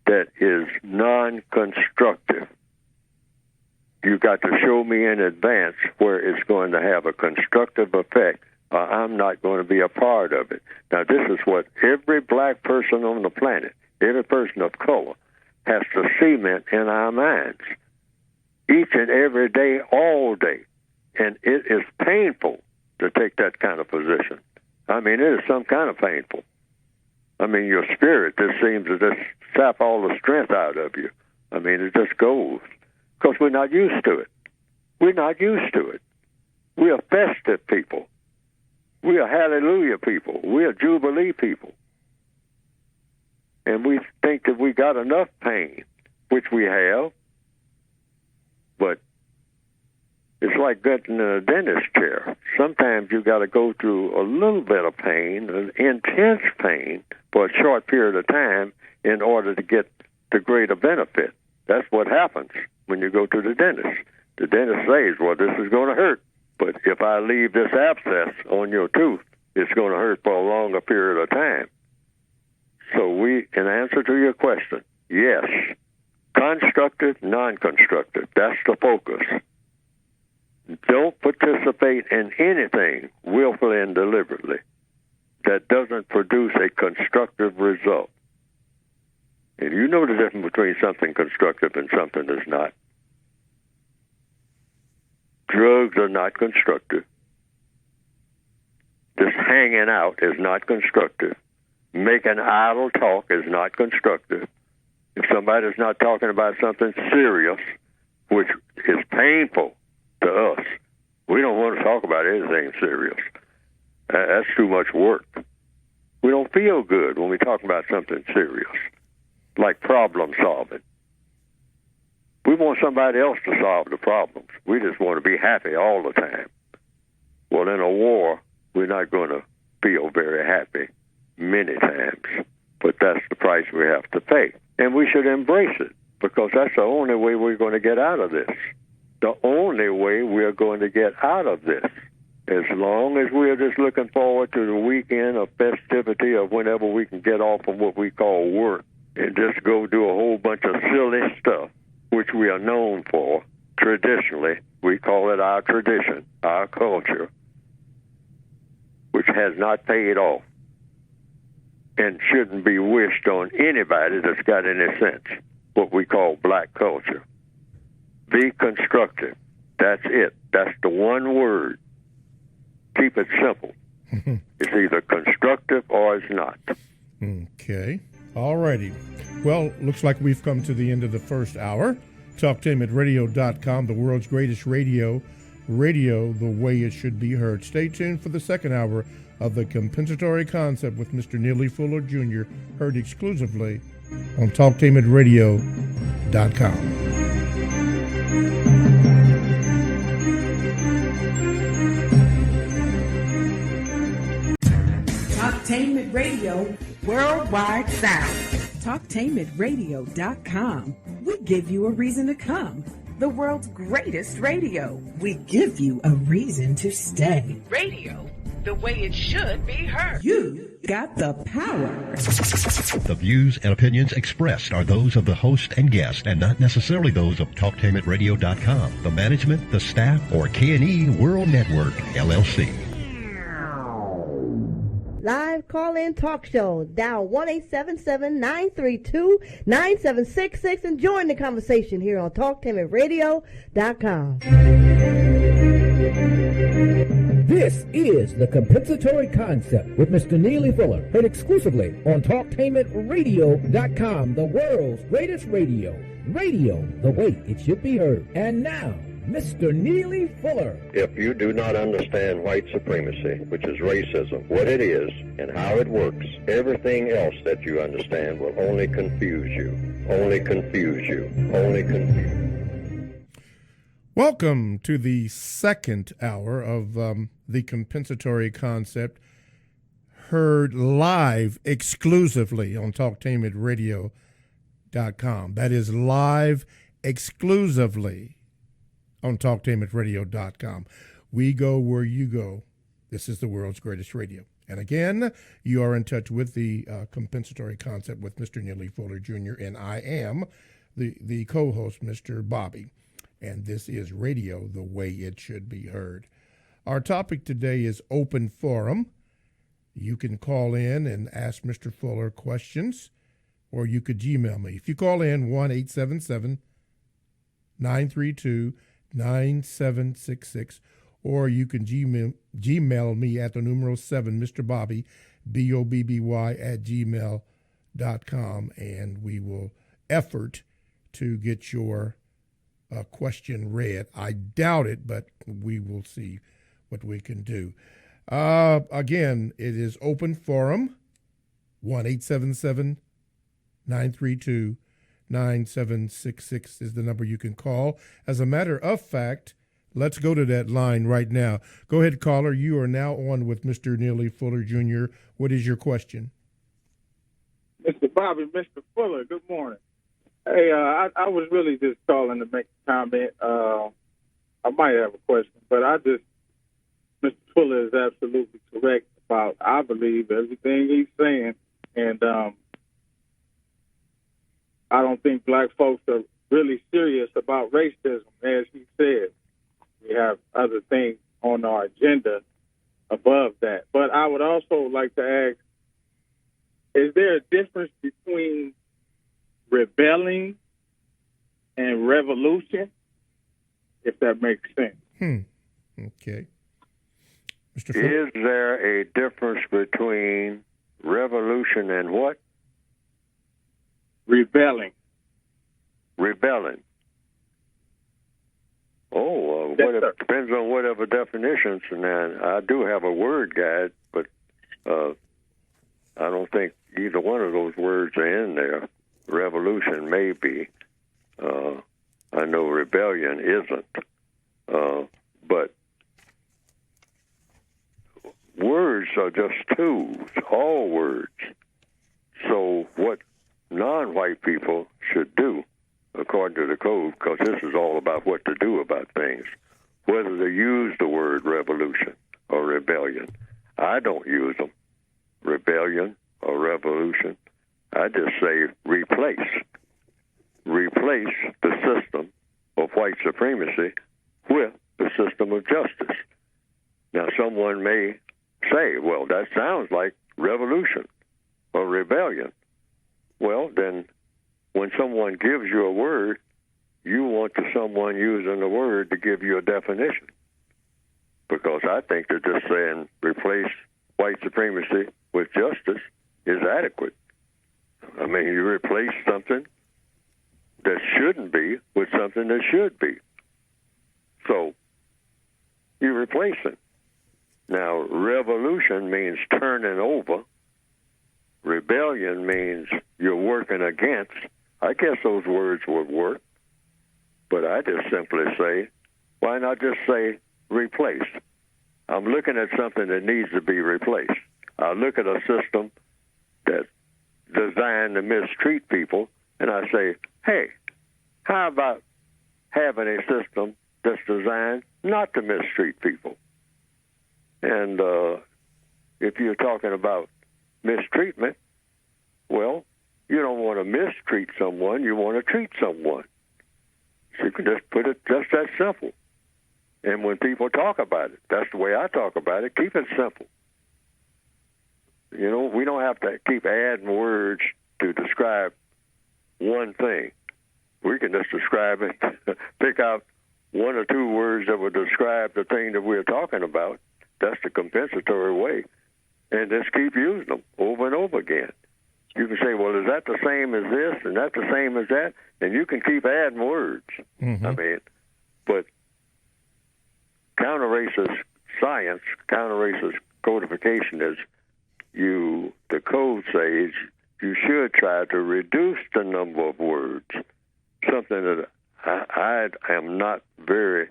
that is non-constructive, you got to show me in advance where it's going to have a constructive effect, or I'm not going to be a part of it. Now, this is what every black person on the planet, every person of color, has to cement in our minds each and every day, all day. And it is painful to take that kind of position. I mean, it is some kind of painful. I mean, your spirit just seems to just sap all the strength out of you. I mean, it just goes. Because we're not used to it. We're not used to it. We are festive people. We are hallelujah people. We are jubilee people. And we think that we got enough pain, which we have, but it's like getting in a dentist chair. Sometimes you got to go through a little bit of pain, an intense pain, for a short period of time in order to get the greater benefit. That's what happens when you go to the dentist. The dentist says, well, this is going to hurt, but if I leave this abscess on your tooth, it's going to hurt for a longer period of time. So in answer to your question, yes, constructive, non-constructive, that's the focus. Don't participate in anything willfully and deliberately that doesn't produce a constructive result. And you know the difference between something constructive and something that's not. Drugs are not constructive. Just hanging out is not constructive. Making idle talk is not constructive. If somebody's not talking about something serious, which is painful to us. We don't want to talk about anything serious. That's too much work. We don't feel good when we talk about something serious, like problem solving. We want somebody else to solve the problems. We just want to be happy all the time. Well, in a war, we're not going to feel very happy many times, but that's the price we have to pay. And we should embrace it, because that's the only way we're going to get out of this. The only way we're going to get out of this. As long as we're just looking forward to the weekend of festivity or whenever we can get off of what we call work and just go do a whole bunch of silly stuff, which we are known for traditionally. We call it our tradition, our culture, which has not paid off and shouldn't be wished on anybody that's got any sense, what we call black culture. Be constructive. That's it. That's the one word. Keep it simple. It's either constructive or it's not. Okay. All righty. Well, looks like we've come to the end of the first hour. TalkTameItRadio.com, the world's greatest radio the way it should be heard. Stay tuned for the second hour of The Compensatory Concept with Mr. Neely Fuller Jr., heard exclusively on TalkTameItRadio.com. Talktainment Radio, worldwide sound. Talktainmentradio.com. We give you a reason to come. The world's greatest radio. We give you a reason to stay. Radio, the way it should be heard. You got the power. The views and opinions expressed are those of the host and guest and not necessarily those of TalkTameItRadio.com, the management, the staff, or K&E World Network, LLC. Live call-in talk show. Dial 1-877-932-9766 and join the conversation here on TalkTameItRadio.com. This is The Compensatory Concept with Mr. Neely Fuller, heard exclusively on TalkTameItRadio.com, the world's greatest radio. Radio the way it should be heard. And now, Mr. Neely Fuller. If you do not understand white supremacy, which is racism, what it is and how it works, everything else that you understand will only confuse you. Only confuse you. Only confuse you. Welcome to the second hour of The Compensatory Concept, heard live exclusively on TalkTameItRadio.com. That is live exclusively on TalkTameItRadio.com. We go where you go. This is the world's greatest radio. And again, you are in touch with the Compensatory Concept with Mr. Neely Fuller Jr., and I am the co-host, Mr. Bobby. And this is radio the way it should be heard. Our topic today is open forum. You can call in and ask Mr. Fuller questions, or you could Gmail me. If you call in, 1-877-932-9766, or you can Gmail me at the numeral 7, Mr. Bobby, BOBBY at gmail.com, and we will effort to get your question read. I doubt it, but we will see what we can do. Again, it is open forum, 1-877-932-9766 is the number you can call. As a matter of fact, let's go to that line right now. Go ahead, caller. You are now on with Mr. Neely Fuller Jr. What is your question? Mr. Bobby, Mr. Fuller, good morning. Hey, I was really just calling to make a comment. I might have a question, but Mr. Fuller is absolutely correct about, I believe, everything he's saying. And I don't think black folks are really serious about racism. As he said, we have other things on our agenda above that. But I would also like to ask, is there a difference between rebelling and revolution, if that makes sense? Okay. Mr. Fuller? Is there a difference between revolution and what? Rebelling. Rebelling. Oh, Yes, sir. depends on whatever definitions. And I do have a word guide, but I don't think either one of those words are in there. Revolution may be. I know rebellion isn't. But words are just tools, all words. So what non-white people should do, according to the code, because this is all about what to do about things, whether they use the word revolution or rebellion. I don't use them, rebellion or revolution. I just say replace. Replace the system of white supremacy with the system of justice. Now, someone may say, well, that sounds like revolution or rebellion. Well, then when someone gives you a word, you want someone using the word to give you a definition. Because I think that just saying replace white supremacy with justice is adequate. I mean, you replace something that shouldn't be with something that should be. So you replace it. Now, revolution means turning over. Rebellion means you're working against. I guess those words would work. But I just simply say, why not just say replace? I'm looking at something that needs to be replaced. I look at a system that's designed to mistreat people, and I say, hey, how about having a system that's designed not to mistreat people? And if you're talking about mistreatment, well, you don't want to mistreat someone, you want to treat someone. So you can just put it just that simple. And when people talk about it, that's the way I talk about it, keep it simple. You know, we don't have to keep adding words to describe one thing. We can just describe it, pick out one or two words that would describe the thing that we're talking about. That's the compensatory way. And just keep using them over and over again. You can say, well, is that the same as this and that the same as that? And you can keep adding words. Mm-hmm. I mean, but counter-racist science, counter-racist codification is the code says you should try to reduce the number of words, something that I am not very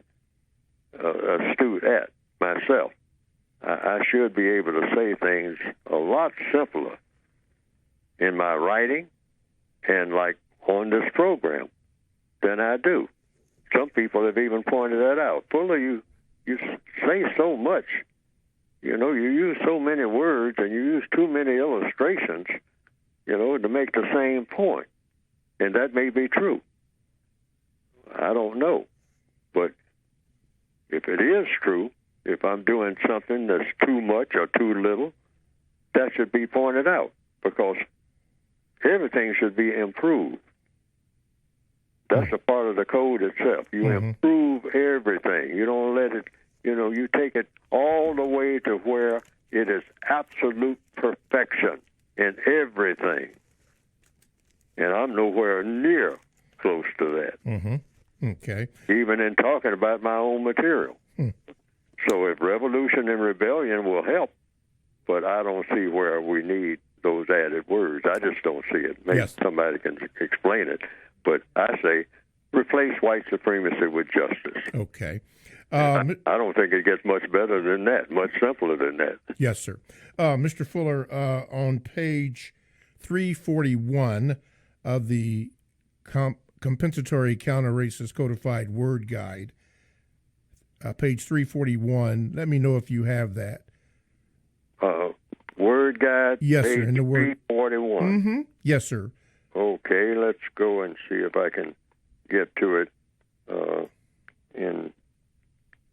astute at myself. I should be able to say things a lot simpler in my writing and like on this program than I do. Some people have even pointed that out. Fuller, you say so much. You know, you use so many words and you use too many illustrations, you know, to make the same point. And that may be true. I don't know. But if it is true, if I'm doing something that's too much or too little, that should be pointed out because everything should be improved. That's a part of the code itself. You improve everything. You don't let it, you know, you take it all the way to where it is absolute perfection in everything. And I'm nowhere near close to that. Mm-hmm. Okay. Even in talking about my own material. So if revolution and rebellion will help, but I don't see where we need those added words. I just don't see it. Maybe somebody can explain it. But I say replace white supremacy with justice. Okay. I don't think it gets much better than that, much simpler than that. Yes, sir. Mr. Fuller, on page 341 of the Compensatory Counter-Racist Codified Word Guide, page 341, let me know if you have that. Word Guide, yes, page sir, in the word 341. Mm-hmm. Yes, sir. Okay, let's go and see if I can get to it in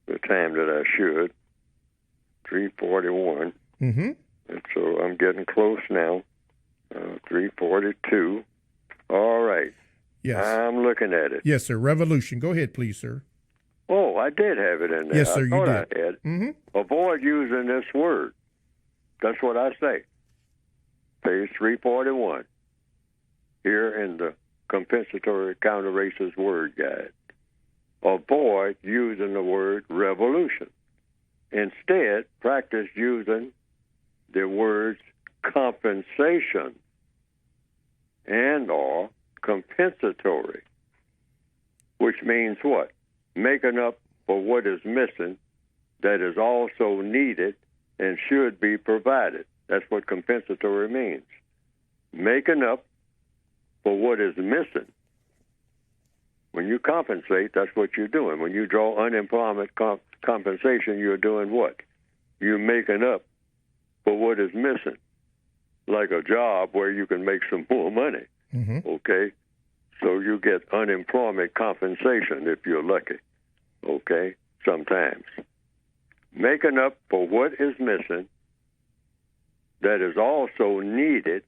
the time that I should. 341. Mm-hmm. And so I'm getting close now. 342. All right. Yes. I'm looking at it. Yes, sir. Revolution. Go ahead, please, sir. Oh, I did have it in there. Yes, sir, I thought you I did. had. Mm-hmm. Avoid using this word. That's what I say. Page 341. Here in the Compensatory Counter-Racist Word Guide. avoid using the word revolution. Instead, practice using the words compensation and or compensatory, which means what? Making up for what is missing that is also needed and should be provided. That's what compensatory means. Making up for what is missing. When you compensate, that's what you're doing. When you draw unemployment compensation, you're doing what? You're making up for what is missing, like a job where you can make some more money, okay? So you get unemployment compensation if you're lucky, okay, sometimes. Making up for what is missing that is also needed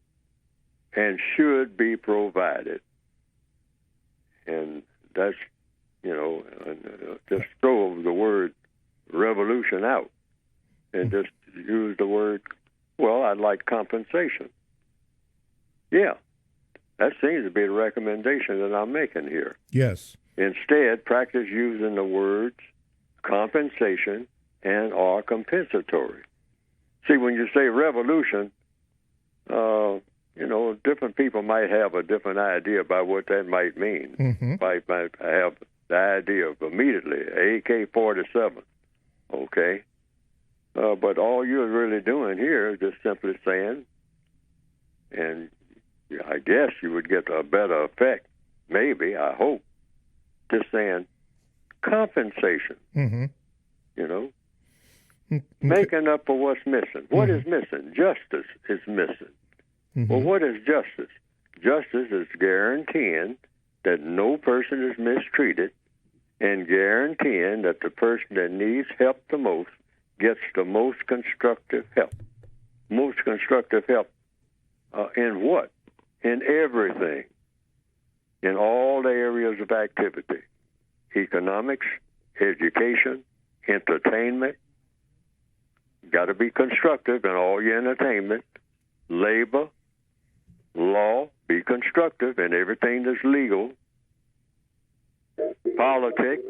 and should be provided. And that's, just throw the word revolution out and just use the word, I'd like compensation. Yeah, that seems to be the recommendation that I'm making here. Yes. Instead, practice using the words compensation and or compensatory. See, when you say revolution, different people might have a different idea about what that might mean. Might have the idea of immediately AK-47, okay? But all you're really doing here is just simply saying, and I guess you would get a better effect, maybe, I hope, just saying compensation, making up for what's missing. What is missing? Justice is missing. Well, what is justice? Justice is guaranteeing that no person is mistreated and guaranteeing that the person that needs help the most gets the most constructive help. Most constructive help in what? In everything. In all the areas of activity. Economics, education, entertainment. Got to be constructive in all your entertainment. Labor, law, be constructive in everything that's legal. Politics,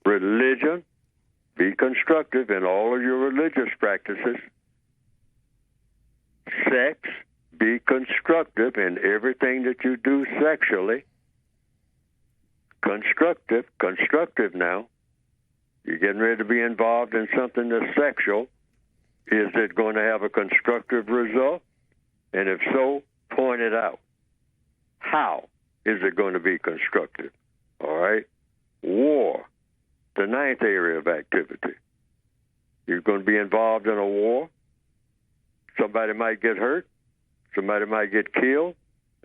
religion, be constructive in all of your religious practices. Sex, be constructive in everything that you do sexually. Constructive now. You're getting ready to be involved in something that's sexual. Is it going to have a constructive result? And if so, point it out. How is it going to be constructive? All right? War, the ninth area of activity. You're going to be involved in a war. Somebody might get hurt. Somebody might get killed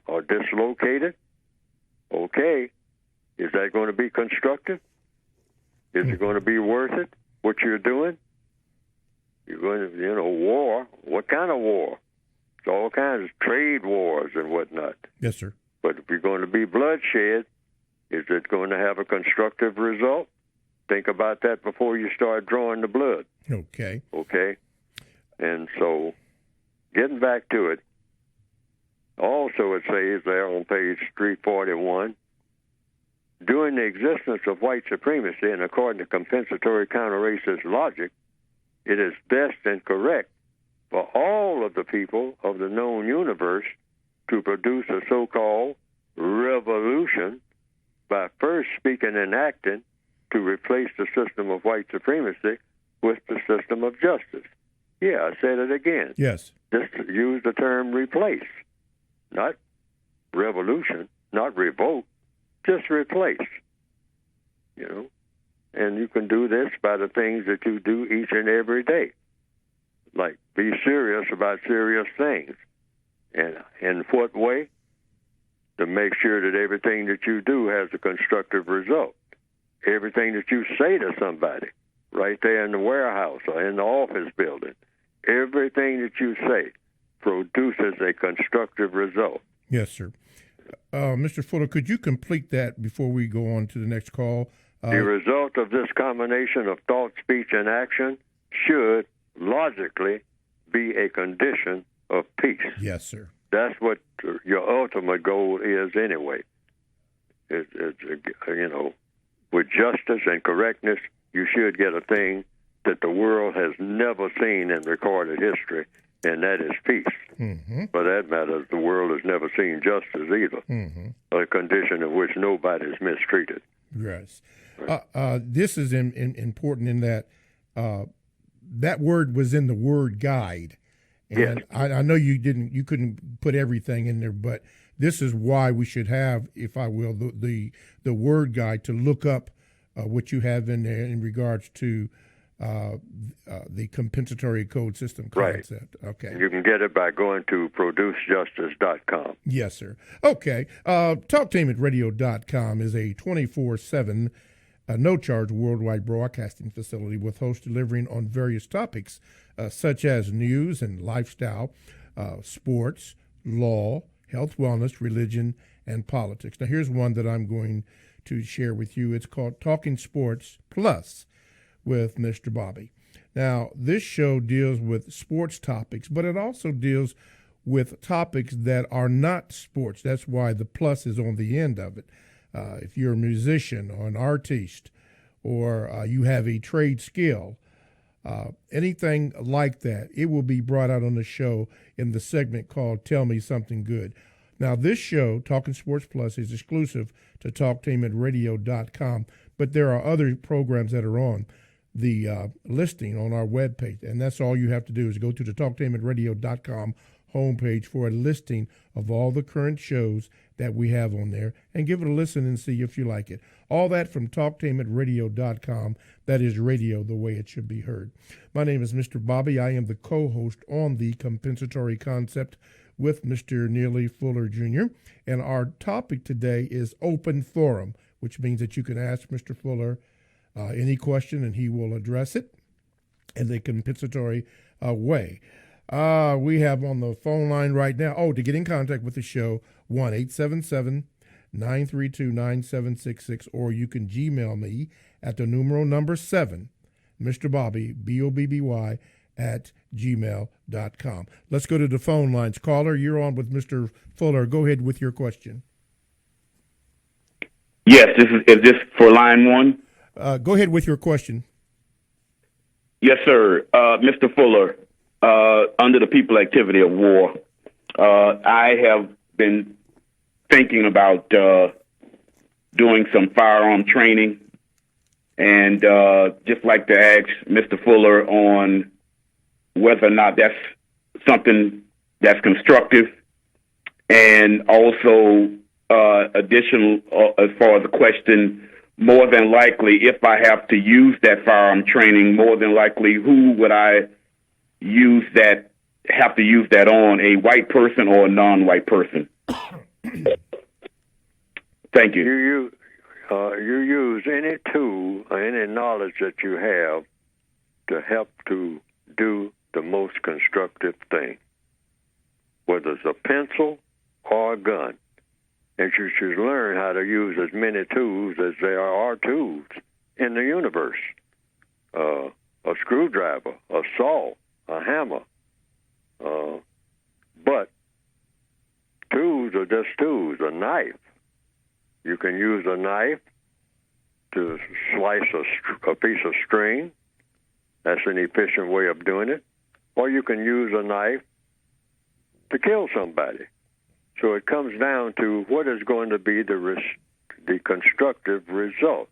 or dislocated. Okay. Is that going to be constructive? Is it going to be worth it, what you're doing? You're going to, war. What kind of war? It's all kinds of trade wars and whatnot. Yes, sir. But if you're going to be bloodshed, is it going to have a constructive result? Think about that before you start drawing the blood. Okay. Okay? And so, getting back to it, also it says there on page 341, during the existence of white supremacy and according to compensatory counter-racist logic, it is best and correct for all of the people of the known universe to produce a so-called revolution by first speaking and acting to replace the system of white supremacy with the system of justice. Yeah, I said it again. Yes. Just use the term replace, not revolution, not revolt, just replace, And you can do this by the things that you do each and every day. Like be serious about serious things. And in what way? To make sure that everything that you do has a constructive result. Everything that you say to somebody, right there in the warehouse or in the office building, everything that you say produces a constructive result. Yes, sir. Mr. Fuller, could you complete that before we go on to the next call? The result of this combination of thought, speech, and action should logically be a condition of peace. Yes, sir. That's what your ultimate goal is anyway. It's with justice and correctness, you should get a thing that the world has never seen in recorded history, and that is peace. Mm-hmm. For that matter, the world has never seen justice either, a condition in which nobody is mistreated. Yes. This is important in that that word was in the word guide. And yes. I know you couldn't put everything in there, but this is why we should have, if I will, the word guide to look up what you have in there in regards to the compensatory code system concept. Right. Okay. You can get it by going to producejustice.com. Yes, sir. Okay. TalkTainmentRadio.com is a 24/7 no-charge worldwide broadcasting facility with hosts delivering on various topics such as news and lifestyle, sports, law, health, wellness, religion, and politics. Now, here's one that I'm going to share with you. It's called Talking Sports Plus with Mr. Bobby. Now, this show deals with sports topics, but it also deals with topics that are not sports. That's why the plus is on the end of it. If you're a musician or an artist, or you have a trade skill, anything like that, it will be brought out on the show in the segment called Tell Me Something Good. Now, this show, Talking Sports Plus, is exclusive to TalkTainmentRadio.com, but there are other programs that are on the listing on our webpage, and that's all you have to do is go to the TalkTainmentRadio.com homepage for a listing of all the current shows that we have on there, and give it a listen and see if you like it. All that from TalkTainmentRadio.com. That is radio the way it should be heard. My name is Mr. Bobby. I am the co-host on the compensatory concept with Mr. Neely Fuller Jr., and our topic today is open forum, which means that you can ask Mr. Fuller any question and he will address it in a compensatory way. We have on the phone line right now, to get in contact with the show, 1-877-932-9766, or you can Gmail me at the number 7, Mr. Bobby, BOBBY, at gmail.com. Let's go to the phone lines. Caller, you're on with Mr. Fuller. Go ahead with your question. Yes, is this for line one? Go ahead with your question. Yes, sir. Mr. Fuller, under the people activity of war, I have been thinking about doing some firearm training, and just like to ask Mr. Fuller on whether or not that's something that's constructive, and also additional as far as the question, more than likely, if I have to use that firearm training, more than likely, who would I have to use that on, a white person or a non-white person? Thank you. You use any tool or any knowledge that you have to help to do the most constructive thing, whether it's a pencil or a gun. And you should learn how to use as many tools as there are tools in the universe. A screwdriver, a saw, a hammer. But tools are just tools. A knife. You can use a knife to slice a piece of string. That's an efficient way of doing it. Or you can use a knife to kill somebody. So it comes down to what is going to be the constructive result.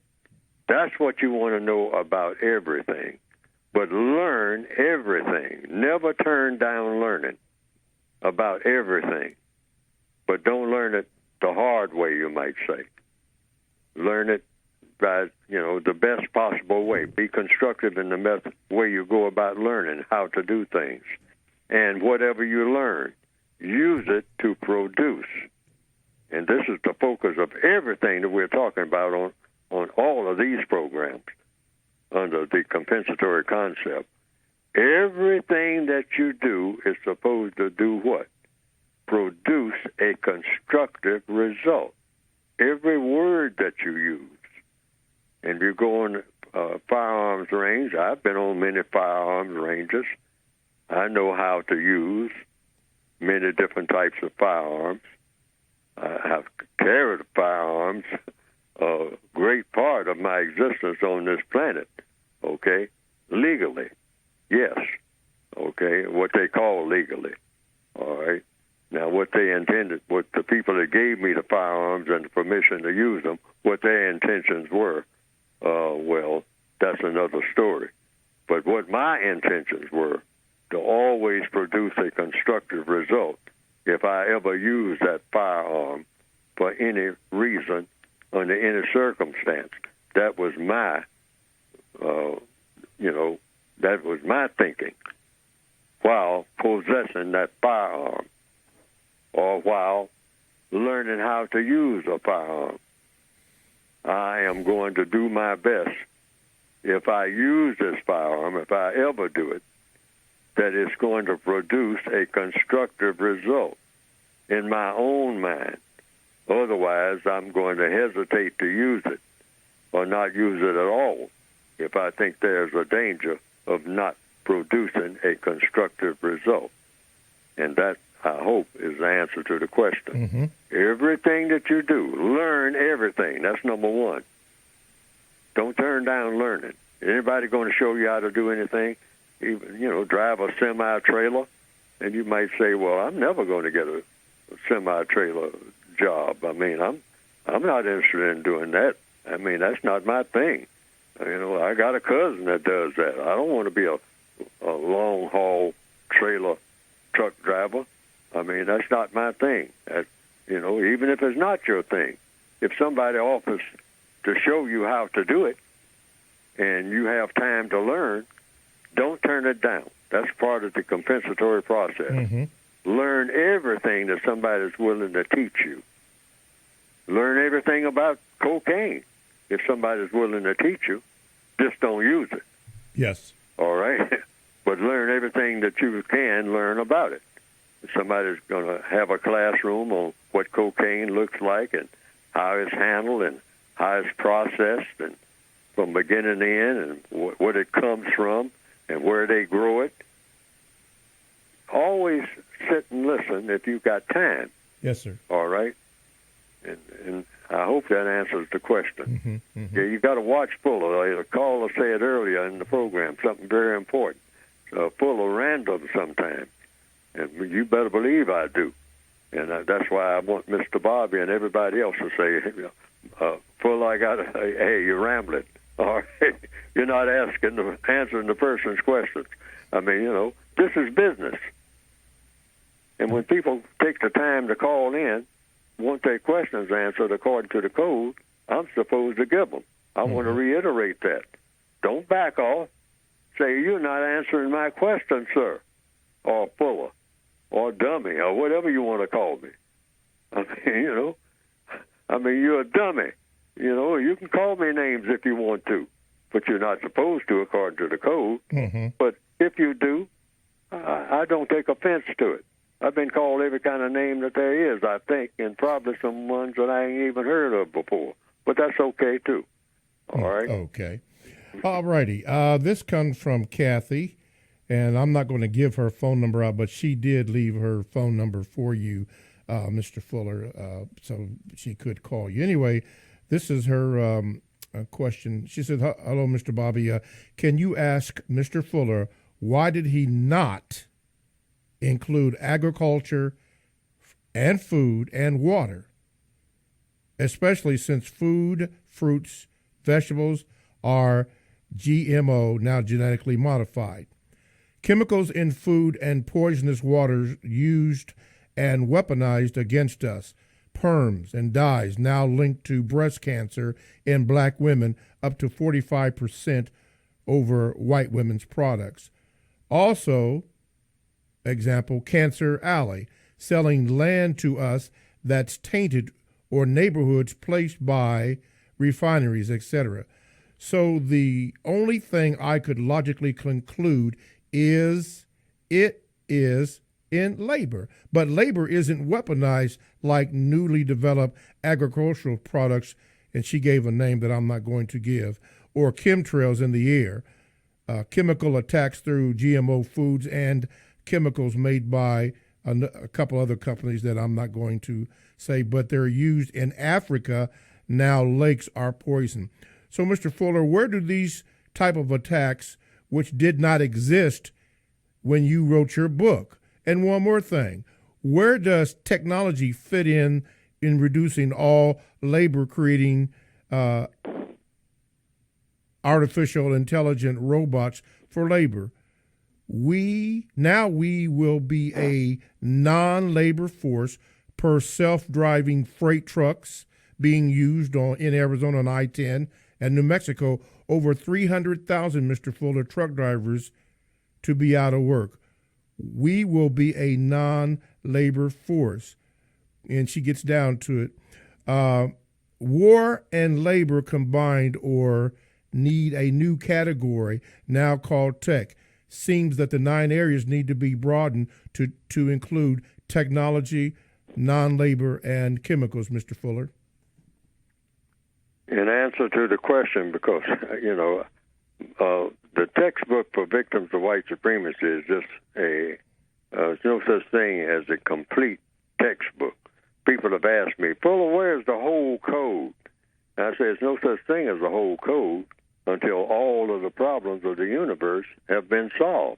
That's what you want to know about everything. But learn everything. Never turn down learning about everything. But don't learn it the hard way, you might say. Learn it by, the best possible way. Be constructive in the way you go about learning how to do things. And whatever you learn, use it to produce. And this is the focus of everything that we're talking about on all of these programs under the compensatory concept. Everything that you do is supposed to do what? Produce a constructive result. Every word that you use. And if you go on firearms range, I've been on many firearms ranges. I know how to use many different types of firearms. I have carried firearms a great part of my existence on this planet, okay, legally, yes, okay, what they call legally, all right. Now, what they intended, what the people that gave me the firearms and the permission to use them, what their intentions were, well, that's another story. But what my intentions were, to always produce a constructive result if I ever use that firearm for any reason, under any circumstance. That was my, that was my thinking while possessing that firearm or while learning how to use a firearm. I am going to do my best, if I use this firearm, if I ever do it, that it's going to produce a constructive result in my own mind. Otherwise, I'm going to hesitate to use it or not use it at all if I think there's a danger of not producing a constructive result. And that, I hope, is the answer to the question. Mm-hmm. Everything that you do, learn everything. That's number one. Don't turn down learning. Anybody going to show you how to do anything? Even, drive a semi-trailer, and you might say, well, I'm never going to get a semi-trailer job. I mean, I'm not interested in doing that. I mean, that's not my thing. I got a cousin that does that. I don't want to be a long-haul trailer truck driver. I mean, that's not my thing. Even if it's not your thing, if somebody offers to show you how to do it and you have time to learn, don't turn it down. That's part of the compensatory process. Mm-hmm. Learn everything that somebody's willing to teach you. Learn everything about cocaine if somebody's willing to teach you. Just don't use it. Yes. All right? But learn everything that you can learn about it. If somebody's going to have a classroom on what cocaine looks like and how it's handled and how it's processed and from beginning to end and what it comes from and where they grow it, always sit and listen if you've got time. Yes, sir. All right? And I hope that answers the question. Mm-hmm, mm-hmm. Yeah, you got to watch Fuller. The caller said earlier in the program something very important. Fuller random sometimes, and you better believe I do. And that's why I want Mr. Bobby and everybody else to say, Fuller, hey, you're rambling. All right? You're not answering the person's questions. I mean, this is business. And when people take the time to call in, want their questions answered according to the code, I'm supposed to give them. I want to reiterate that. Don't back off. Say, you're not answering my question, sir, or Fuller, or dummy, or whatever you want to call me. I mean, you're a dummy. You can call me names if you want to, but you're not supposed to according to the code. Mm-hmm. But if you do, I don't take offense to it. I've been called every kind of name that there is, I think, and probably some ones that I ain't even heard of before. But that's okay, too. All right? Okay. All righty. This comes from Kathy, and I'm not going to give her phone number out, but she did leave her phone number for you, Mr. Fuller, so she could call you. Anyway, this is her question. She said, hello, Mr. Bobby. Can you ask Mr. Fuller why did he not include agriculture and food and water, especially since food, fruits, vegetables are GMO, now genetically modified. Chemicals in food and poisonous waters used and weaponized against us. Perms and dyes now linked to breast cancer in black women, up to 45% over white women's products. Also, example, Cancer Alley, selling land to us that's tainted, or neighborhoods placed by refineries, etc. So the only thing I could logically conclude is it is in labor. But labor isn't weaponized like newly developed agricultural products, and she gave a name that I'm not going to give, or chemtrails in the air, chemical attacks through GMO foods and chemicals made by a couple other companies that I'm not going to say, but they're used in Africa now lakes are poisoned. So, Mr. Fuller, where do these type of attacks, which did not exist when you wrote your book? And one more thing, where does technology fit in reducing all labor, creating artificial intelligent robots for labor? We will be a non-labor force per self-driving freight trucks being used in Arizona on I-10 and New Mexico, over 300,000, Mr. Fuller, truck drivers to be out of work. We will be a non-labor force. And she gets down to it. War and labor combined or need a new category now called tech. Seems that the 9 areas need to be broadened to include technology, non-labor, and chemicals, Mr. Fuller. In answer to the question, because, the textbook for victims of white supremacy is just there's no such thing as a complete textbook. People have asked me, Fuller, where's the whole code? And I say there's no such thing as a whole code until all of the problems of the universe have been solved.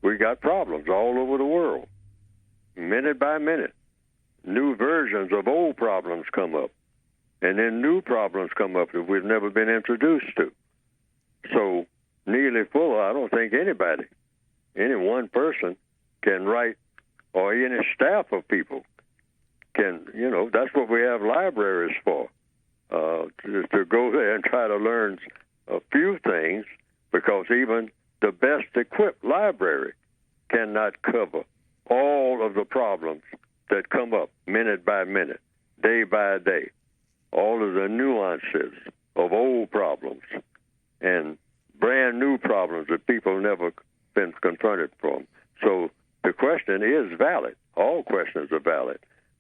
We got problems all over the world, minute by minute. New versions of old problems come up, and then new problems come up that we've never been introduced to. So, Neely Fuller, I don't think any one person can write, or any staff of people can, that's what we have libraries for, to go there and try to learn a few things, because even the best equipped library cannot cover all of the problems that come up minute by minute, day by day, all of the nuances of old problems and brand new problems that people never been confronted from. So the question is valid. All questions are valid.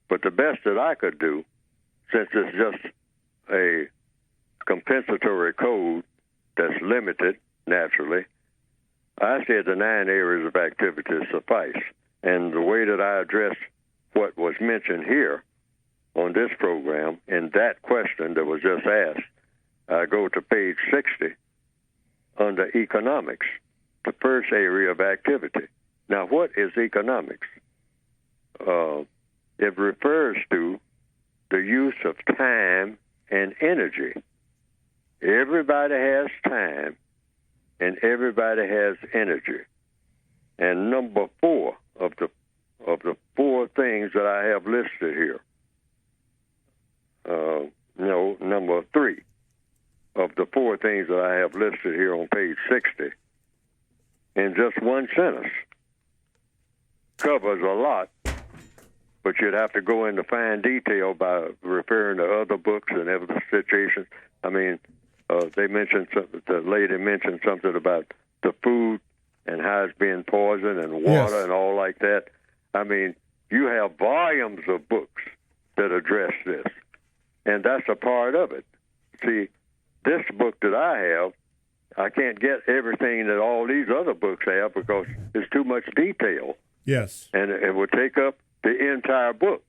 But the best that I could do, since it's just a compensatory code that's limited, naturally, I said the 9 areas of activity suffice. And the way that I address what was mentioned here on this program in that question that was just asked, I go to page 60 under economics, the first area of activity. Now, what is economics? It refers to the use of time and energy. Everybody has time and everybody has energy. And number 4 of the 4 things that I have listed here, number 3 of the 4 things that I have listed here on page 60, in just one sentence, covers a lot, but you'd have to go into fine detail by referring to other books and other situations. I mean, they mentioned the lady mentioned something about the food and how it's being poisoned and water and all like that. I mean, you have volumes of books that address this, and that's a part of it. See, this book that I have, I can't get everything that all these other books have because there's too much detail. Yes. And it would take up the entire book.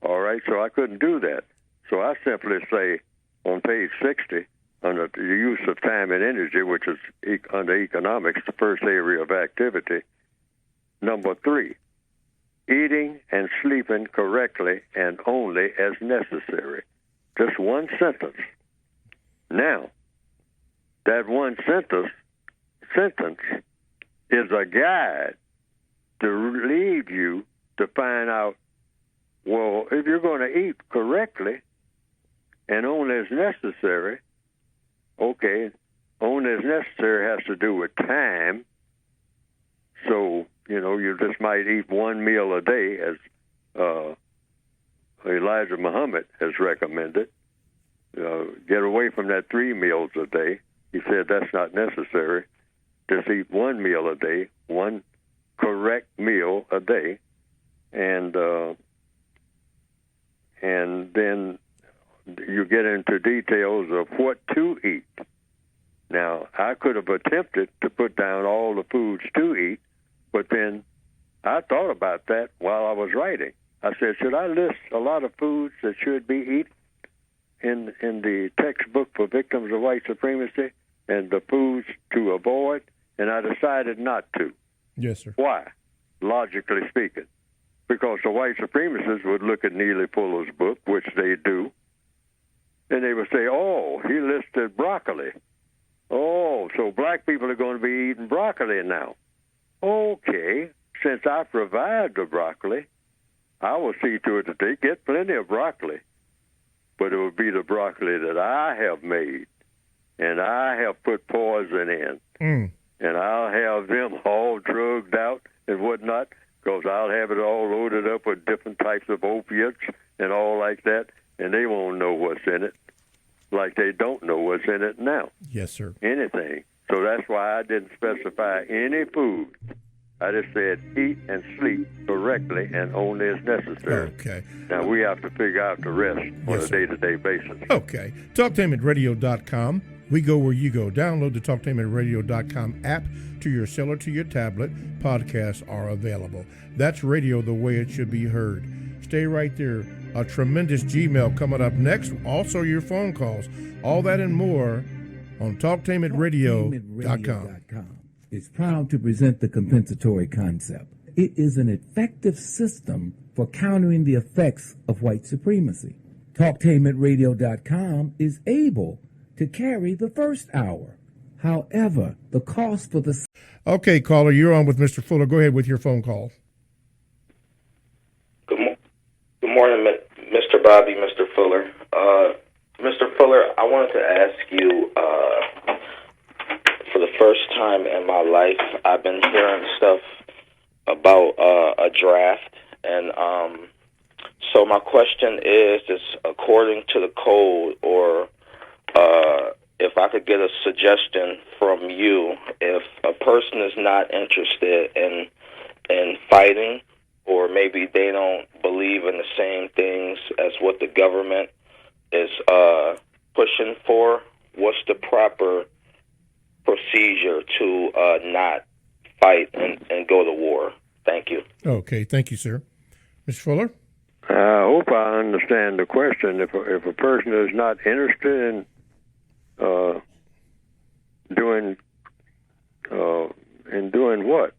All right, so I couldn't do that. So I simply say on page 60, under the use of time and energy, which is under economics, the first area of activity, number 3, eating and sleeping correctly and only as necessary. Just one sentence. Now, that one sentence is a guide to lead you to find out, well, if you're going to eat correctly and only as necessary, okay, only as necessary has to do with time. So, you just might eat one meal a day, as Elijah Muhammad has recommended. Get away from that 3 meals a day. He said that's not necessary. Just eat one meal a day, one correct meal a day, and then you get into details of what to eat. Now, I could have attempted to put down all the foods to eat, but then I thought about that while I was writing. I said, should I list a lot of foods that should be eaten? in the textbook for victims of white supremacy and the foods to avoid, and I decided not to. Yes, sir. Why? Logically speaking. Because the white supremacists would look at Neely Fuller's book, which they do, and they would say, oh, he listed broccoli. Oh, so black people are going to be eating broccoli now. Okay, since I provide the broccoli, I will see to it that they get plenty of broccoli. But it will be the broccoli that I have made, and I have put poison in. And I'll have them all drugged out and whatnot, because I'll have it all loaded up with different types of opiates and all like that, and they won't know what's in it, like they don't know what's in it now. Yes, sir. Anything. So that's why I didn't specify any food. I just said eat and sleep correctly and only as necessary. Okay. Now we have to figure out the rest on a day-to-day basis. Okay. TalkTameRadio.com. We go where you go. Download the TalkTameRadio.com app to your cell or to your tablet. Podcasts are available. That's radio the way it should be heard. Stay right there. A tremendous Gmail coming up next. Also your phone calls. All that and more on TalkTameRadio.com. Is proud to present the compensatory concept. It is an effective system for countering the effects of white supremacy. TalkTameRadio.com is able to carry the first hour. However, the cost for the... Okay, caller, you're on with Mr. Fuller. Go ahead with your phone call. Good morning, Mr. Bobby, Mr. Fuller. Mr. Fuller, I wanted to ask you... for the first time in my life, I've been hearing stuff about a draft, and so my question is according to the code, or if I could get a suggestion from you, if a person is not interested in fighting, or maybe they don't believe in the same things as what the government is pushing for, what's the proper procedure to not fight and go to war? Thank you. Okay, thank you, sir. Mr. Fuller? I hope I understand the question. If a person is not interested in doing what?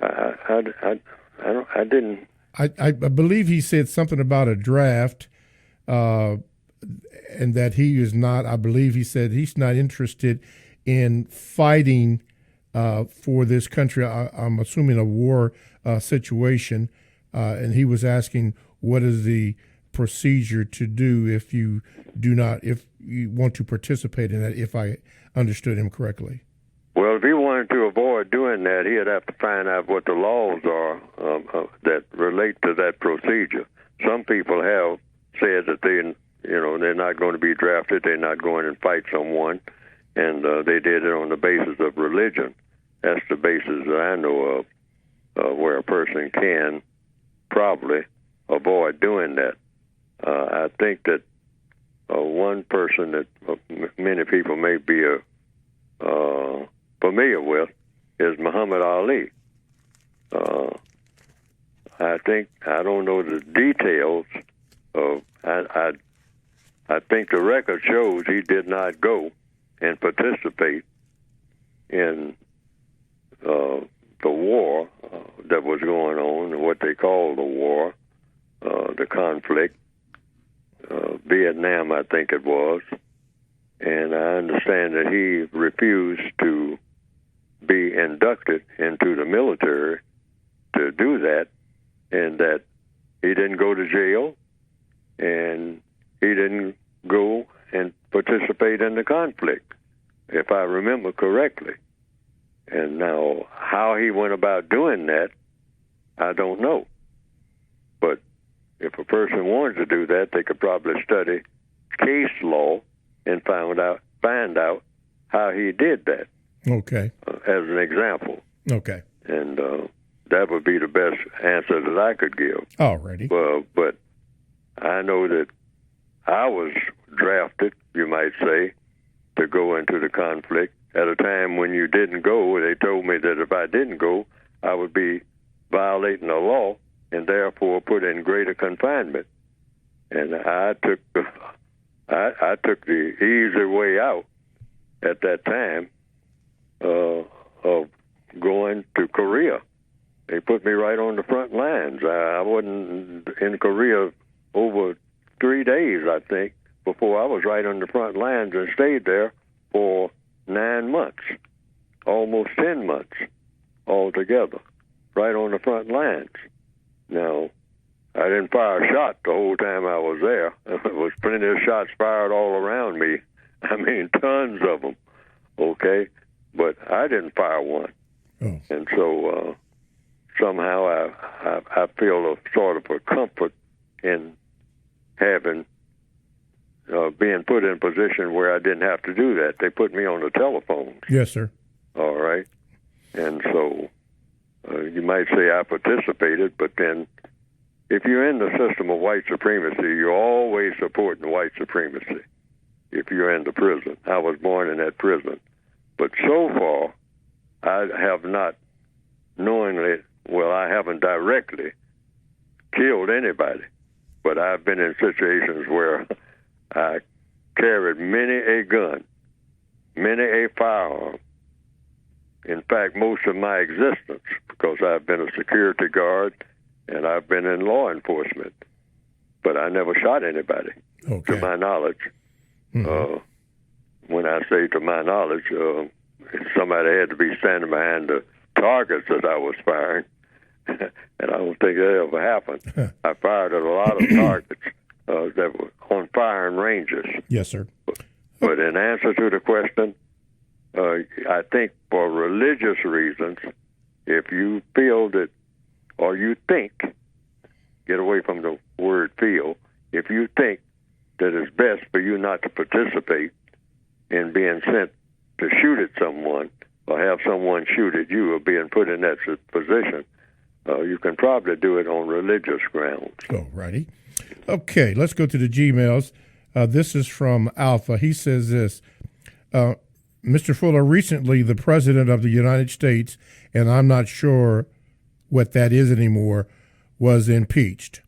I didn't. I believe he said something about a draft, and that he is not. I believe he said he's not interested in fighting for this country. I'm assuming a war situation, and he was asking what is the procedure to do if you want to participate in that, if I understood him correctly. Well, if he wanted to avoid doing that, he'd have to find out what the laws are that relate to that procedure. Some people have said that they're not going to be drafted, they're not going and fight someone, and they did it on the basis of religion. That's the basis that I know of where a person can probably avoid doing that. I think that one person that many people may be familiar with is Muhammad Ali. I don't know the details of. I think the record shows he did not go and participate in the war that was going on, what they call the war, the conflict, Vietnam, I think it was. And I understand that he refused to be inducted into the military to do that, and that he didn't go to jail, and he didn't go and participate in the conflict, if I remember correctly. And now, how he went about doing that, I don't know. But if a person wanted to do that, they could probably study case law and find out how he did that. Okay. As an example. Okay. And that would be the best answer that I could give. Alrighty. Well, but I know that I was drafted, you might say, to go into the conflict at a time when you didn't go. They told me that if I didn't go, I would be violating the law and therefore put in greater confinement. And I took I took the easy way out at that time of going to Korea. They put me right on the front lines. I wasn't in Korea over 3 days, I think, before I was right on the front lines and stayed there for 9 months, almost 10 months altogether, right on the front lines. Now, I didn't fire a shot the whole time I was there. There was plenty of shots fired all around me. I mean, tons of them, okay? But I didn't fire one. Oh. And so somehow I feel a sort of a comfort in having being put in a position where I didn't have to do that. They put me on the telephone. Yes, sir. All right. And so you might say I participated, but then if you're in the system of white supremacy, you're always supporting white supremacy if you're in the prison. I was born in that prison. But so far, I have not knowingly, well, I haven't directly killed anybody, but I've been in situations where I carried many a gun, many a firearm. In fact, most of my existence, because I've been a security guard and I've been in law enforcement, but I never shot anybody, to my knowledge. Mm-hmm. When I say to my knowledge, somebody had to be standing behind the targets that I was firing, and I don't think that ever happened. I fired at a lot of targets that were on firing ranges. Yes, sir. But in answer to the question, I think for religious reasons, if you feel that, or you think, get away from the word feel, if you think that it's best for you not to participate in being sent to shoot at someone or have someone shoot at you or being put in that position, you can probably do it on religious grounds. Oh, righty. Okay, let's go to the Gmails. This is from Alpha. He says this, Mr. Fuller, recently the President of the United States, and I'm not sure what that is anymore, was impeached.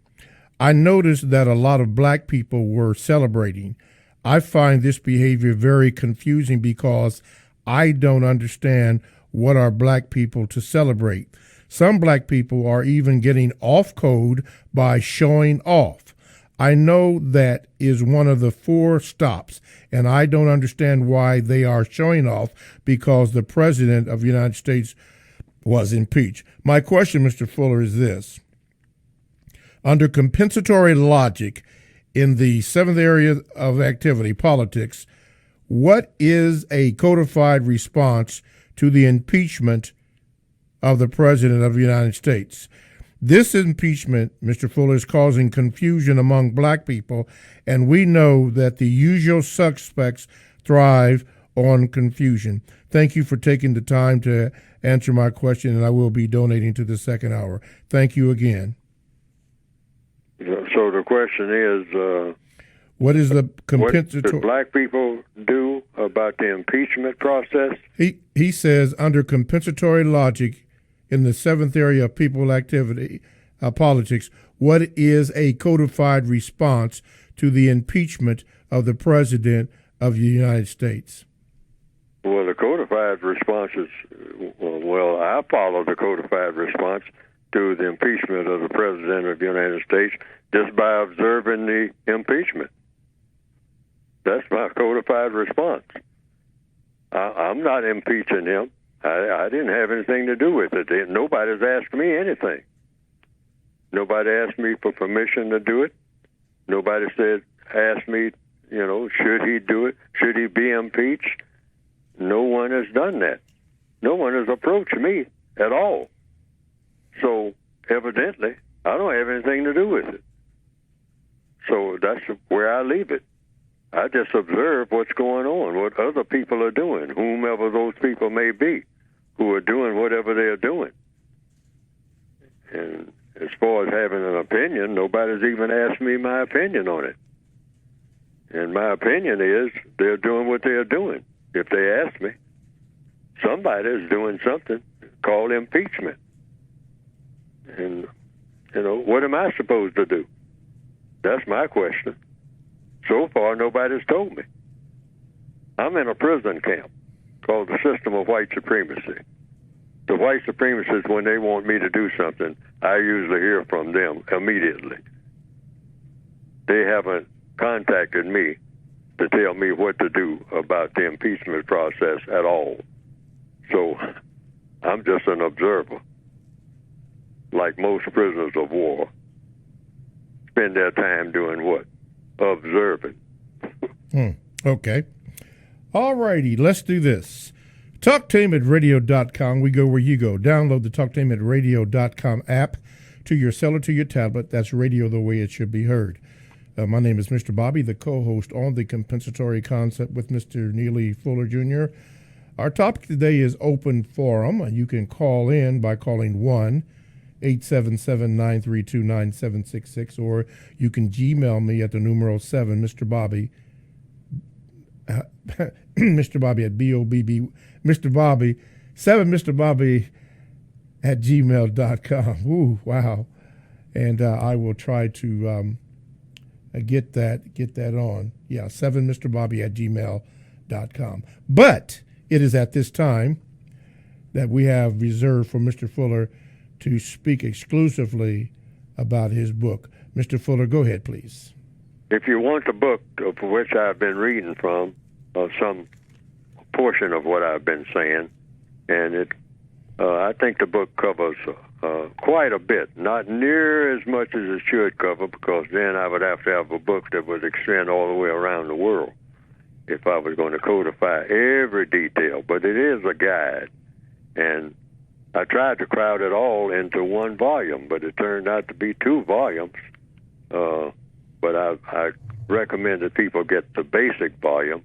I noticed that a lot of black people were celebrating. I find this behavior very confusing because I don't understand what are black people to celebrate. Some black people are even getting off code by showing off. I know that is one of the 4 stops, and I don't understand why they are showing off because the President of the United States was impeached. My question, Mr. Fuller, is this. Under compensatory logic in the 7th area of activity, politics, what is a codified response to the impeachment of the President of the United States? This impeachment, Mr. Fuller, is causing confusion among black people, and we know that the usual suspects thrive on confusion. Thank you for taking the time to answer my question, and I will be donating to the second hour. Thank you again. So the question is, what is the compensatory? What do black people do about the impeachment process? He says under compensatory logic in the 7th area of people activity, politics, what is a codified response to the impeachment of the President of the United States? Well, the codified response is, well, I follow the codified response to the impeachment of the President of the United States just by observing the impeachment. That's my codified response. I'm not impeaching him. I didn't have anything to do with it. Nobody's asked me anything. Nobody asked me for permission to do it. Nobody asked me, should he do it? Should he be impeached? No one has done that. No one has approached me at all. So evidently, I don't have anything to do with it. So that's where I leave it. I just observe what's going on, what other people are doing, whomever those people may be, who are doing whatever they're doing. And as far as having an opinion, nobody's even asked me my opinion on it. And my opinion is they're doing what they're doing. If they ask me, somebody is doing something called impeachment. And, what am I supposed to do? That's my question. So far, nobody's told me. I'm in a prison camp called the System of White Supremacy. The white supremacists, when they want me to do something, I usually hear from them immediately. They haven't contacted me to tell me what to do about the impeachment process at all. So I'm just an observer. Like most prisoners of war, spend their time doing what? Observing. Okay. All righty, let's do this. TalkTameAtRadio.com. We go where you go. Download the TalkTameAtRadio.com app to your cell or to your tablet. That's radio the way it should be heard. My name is Mr. Bobby, the co-host on the Compensatory Concept with Mr. Neely Fuller Jr. Our topic today is open forum. You can call in by calling 1-877-932-9766, or you can Gmail me at the numero 7, Mr. Bobby. Mr. Bobby at BOBB, Mr. Bobby, 7 Mr. Bobby at gmail.com. Ooh, wow. And I will try to get that on. Yeah, 7 Mr. Bobby at gmail.com. But it is at this time that we have reserved for Mr. Fuller to speak exclusively about his book. Mr. Fuller, go ahead, please. If you want the book of which I've been reading from, some portion of what I've been saying, and I think the book covers quite a bit, not near as much as it should cover, because then I would have to have a book that would extend all the way around the world if I was going to codify every detail. But it is a guide, and I tried to crowd it all into one volume, but it turned out to be 2 volumes. But I recommend that people get the basic volume,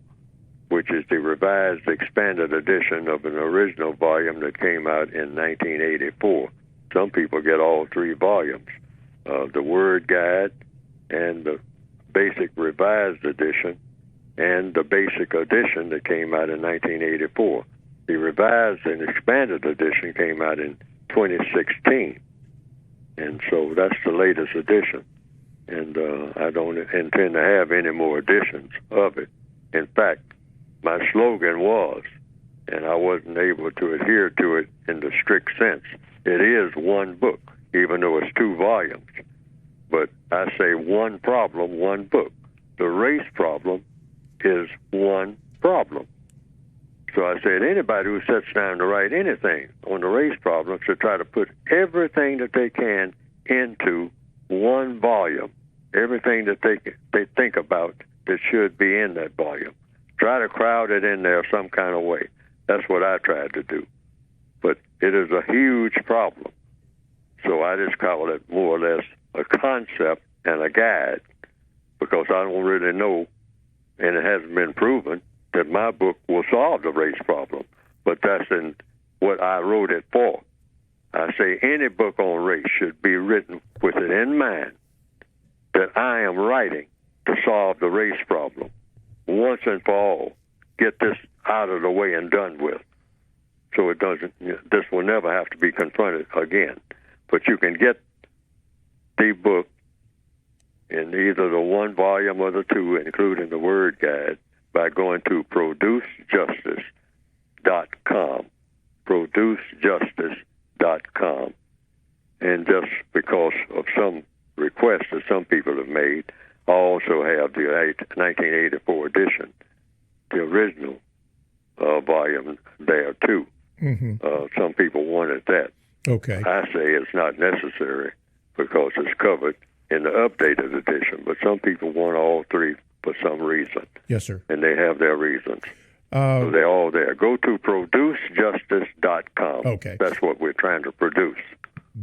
which is the revised, expanded edition of an original volume that came out in 1984. Some people get all 3 volumes, the Word Guide and the basic revised edition and the basic edition that came out in 1984. The revised and expanded edition came out in 2016, and so that's the latest edition. And I don't intend to have any more editions of it. In fact, my slogan was, and I wasn't able to adhere to it in the strict sense, it is one book, even though it's 2 volumes. But I say one problem, one book. The race problem is one problem. So I said anybody who sits down to write anything on the race problem should try to put everything that they can into one volume, everything that they think about that should be in that volume. Try to crowd it in there some kind of way. That's what I tried to do. But it is a huge problem. So I just call it more or less a concept and a guide, because I don't really know, and it hasn't been proven, that my book will solve the race problem. But that's in what I wrote it for. I say any book on race should be written with it in mind that I am writing to solve the race problem once and for all. Get this out of the way and done with, so it doesn't. This will never have to be confronted again. But you can get the book in either the 1 volume or the 2, including the Word Guide, by going to producejustice.com. Producejustice.com. And just because of some requests that some people have made, I also have the 1984 edition, the original volume there too. Some people wanted that. Okay. I say it's not necessary because it's covered in the updated edition, but some people want all 3 for some reason. Yes, sir. And they have their reasons. So they're all there. Go to producejustice.com. Okay. That's what we're trying to produce.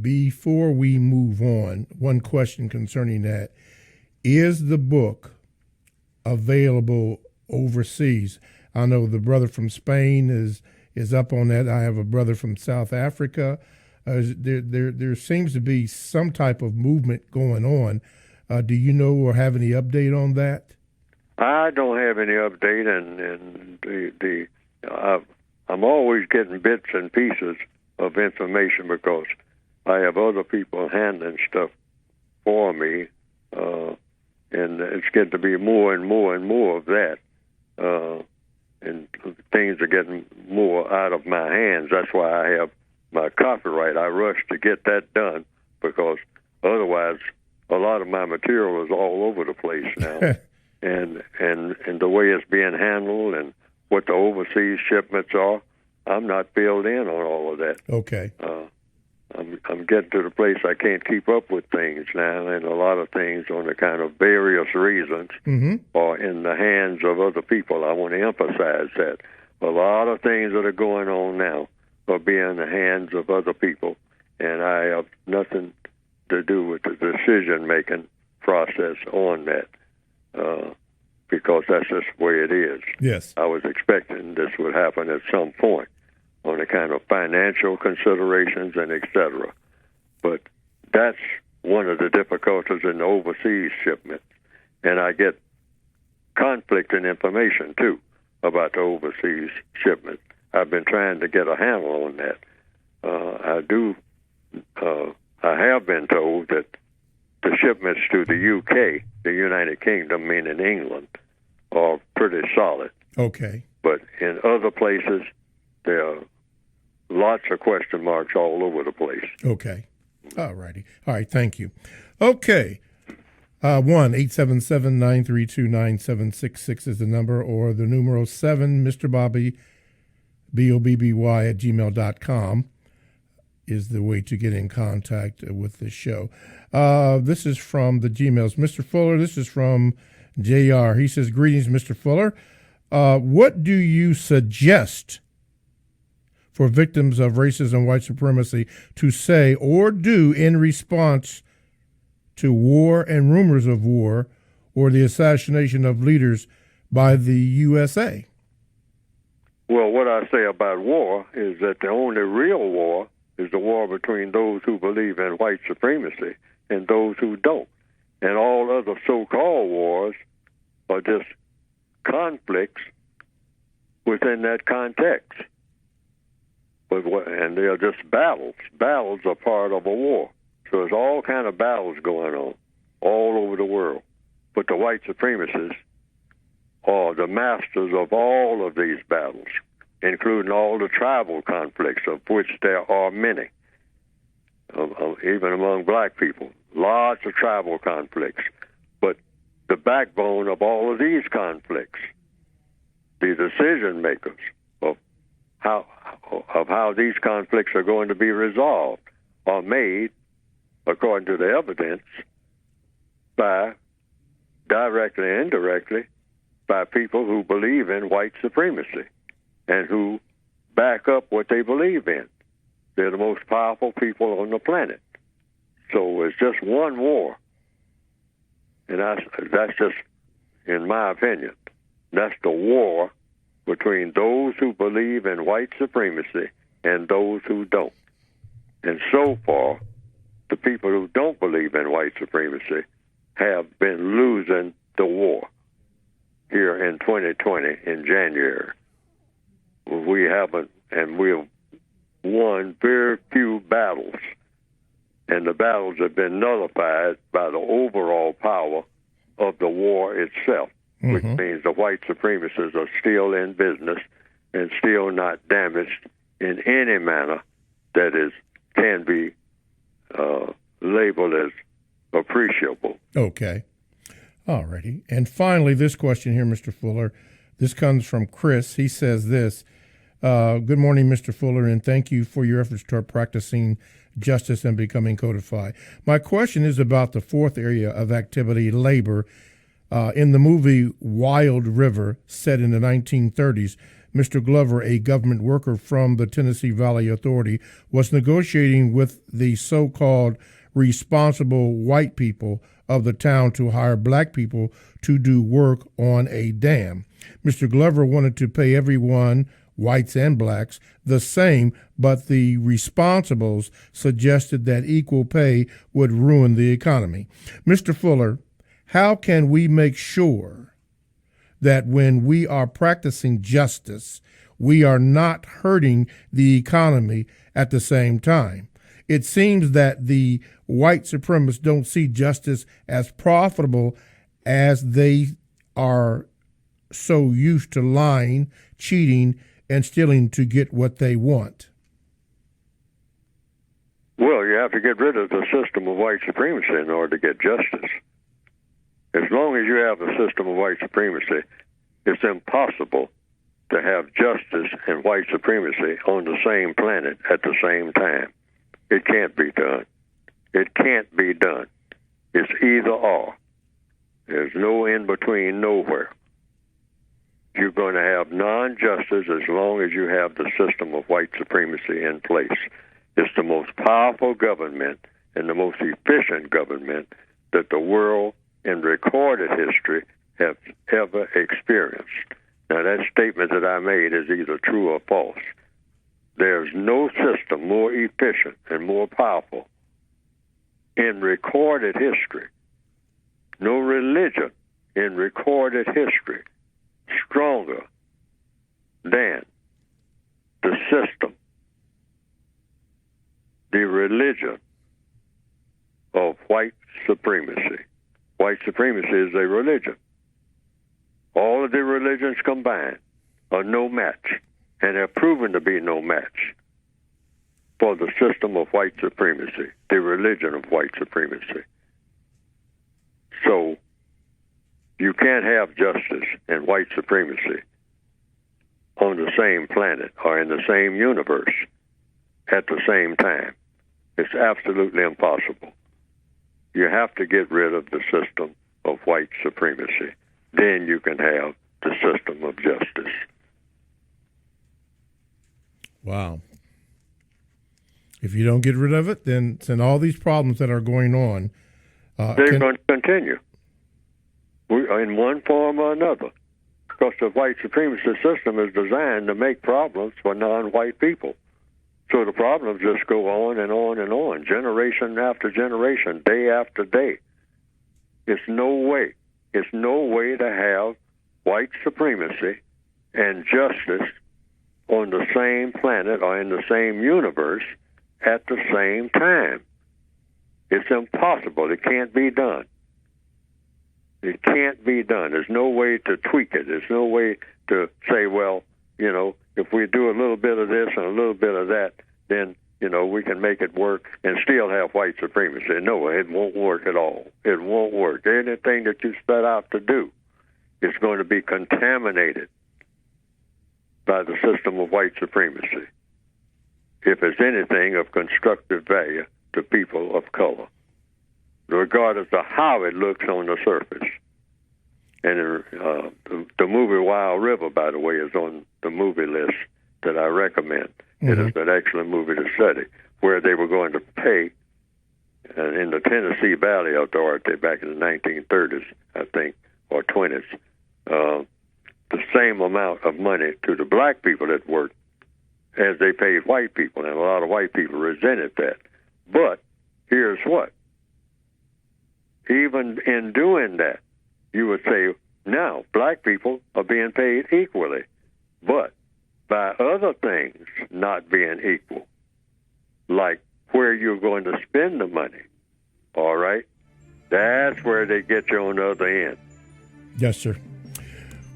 Before we move on, one question concerning that. Is the book available overseas? I know the brother from Spain is up on that. I have a brother from South Africa. There seems to be some type of movement going on. Do you know or have any update on that? I don't have any update, and I'm always getting bits and pieces of information because I have other people handling stuff for me, and it's getting to be more and more and more of that. And things are getting more out of my hands. That's why I have my copyright. I rush to get that done because otherwise a lot of my material is all over the place now. and the way it's being handled and what the overseas shipments are, I'm not filled in on all of that. Okay. I'm getting to the place I can't keep up with things now, and a lot of things on the kind of various reasons are in the hands of other people. I want to emphasize that. A lot of things that are going on now are being in the hands of other people, and I have nothing to do with the decision-making process on that because that's just the way it is. Yes. I was expecting this would happen at some point on the kind of financial considerations and et cetera. But that's one of the difficulties in the overseas shipment. And I get conflicting information, too, about the overseas shipment. I've been trying to get a handle on that. I have been told that the shipments to the UK, the United Kingdom, meaning England, are pretty solid. Okay. But in other places, there are lots of question marks all over the place. Okay. All righty. All right. Thank you. Okay. 1-877-932-9766 is the number, or the numeral 7, Mr. Bobby, BOBBY at gmail.com is the way to get in contact with the show. This is from the Gmails. Mr. Fuller, this is from JR. He says, greetings, Mr. Fuller. What do you suggest for victims of racism and white supremacy to say or do in response to war and rumors of war or the assassination of leaders by the USA? Well, what I say about war is that the only real war is the war between those who believe in white supremacy and those who don't. And all other so-called wars are just conflicts within that context. And they're just battles. Battles are part of a war. So there's all kind of battles going on all over the world. But the white supremacists are the masters of all of these battles, including all the tribal conflicts, of which there are many, even among black people. Lots of tribal conflicts. But the backbone of all of these conflicts, the decision makers of how these conflicts are going to be resolved, are made, according to the evidence, by directly and indirectly by people who believe in white supremacy and who back up what they believe in. They're the most powerful people on the planet. So it's just one war. And that's just, in my opinion, that's the war between those who believe in white supremacy and those who don't. And so far, the people who don't believe in white supremacy have been losing the war here in 2020 in January. We haven't, and we've won very few battles, and the battles have been nullified by the overall power of the war itself, which means the white supremacists are still in business and still not damaged in any manner that can be labeled as appreciable. Okay. All righty. And finally, this question here, Mr. Fuller. This comes from Chris. He says this, good morning, Mr. Fuller, and thank you for your efforts toward practicing justice and becoming codified. My question is about the fourth area of activity, labor. In the movie Wild River, set in the 1930s, Mr. Glover, a government worker from the Tennessee Valley Authority, was negotiating with the so-called responsible white people of the town to hire black people to do work on a dam. Mr. Glover wanted to pay everyone, whites and blacks, the same, but the responsibles suggested that equal pay would ruin the economy. Mr. Fuller, how can we make sure that when we are practicing justice, we are not hurting the economy at the same time? It seems that the white supremacists don't see justice as profitable as they are so used to lying, cheating, and stealing to get what they want? Well, you have to get rid of the system of white supremacy in order to get justice. As long as you have a system of white supremacy, it's impossible to have justice and white supremacy on the same planet at the same time. It can't be done. It can't be done. It's either or. There's no in between nowhere. You're going to have non-justice as long as you have the system of white supremacy in place. It's the most powerful government and the most efficient government that the world in recorded history have ever experienced. Now, that statement that I made is either true or false. There's no system more efficient and more powerful in recorded history. No religion in recorded history stronger than the system, the religion of white supremacy. White supremacy is a religion. All of the religions combined are no match, and have proven to be no match for the system of white supremacy, the religion of white supremacy. So you can't have justice and white supremacy on the same planet or in the same universe at the same time. It's absolutely impossible. You have to get rid of the system of white supremacy. Then you can have the system of justice. Wow. If you don't get rid of it, then all these problems that are going on, they're going to continue in one form or another, because the white supremacy system is designed to make problems for non-white people. So the problems just go on and on and on, generation after generation, day after day. It's no way to have white supremacy and justice on the same planet or in the same universe at the same time. It's impossible. It can't be done. It can't be done. There's no way to tweak it. There's no way to say, well, if we do a little bit of this and a little bit of that, then, we can make it work and still have white supremacy. No, it won't work at all. It won't work. Anything that you set out to do is going to be contaminated by the system of white supremacy, if it's anything of constructive value to people of color, regardless of how it looks on the surface. And the movie Wild River, by the way, is on the movie list that I recommend. Mm-hmm. It is an excellent movie to study, where they were going to pay, in the Tennessee Valley Authority back in the 1930s, I think, or 20s, the same amount of money to the black people that worked as they paid white people, and a lot of white people resented that. But here's what. Even in doing that, you would say, now, black people are being paid equally, but by other things not being equal, like where you're going to spend the money, all right? That's where they get you on the other end. Yes, sir.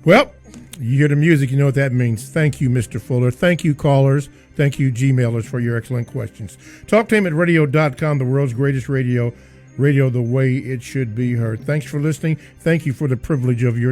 Well, you hear the music, you know what that means. Thank you, Mr. Fuller. Thank you, callers. Thank you, Gmailers, for your excellent questions. TalkTameAtRadio.com, the world's greatest radio the way it should be heard. Thanks for listening. Thank you for the privilege of your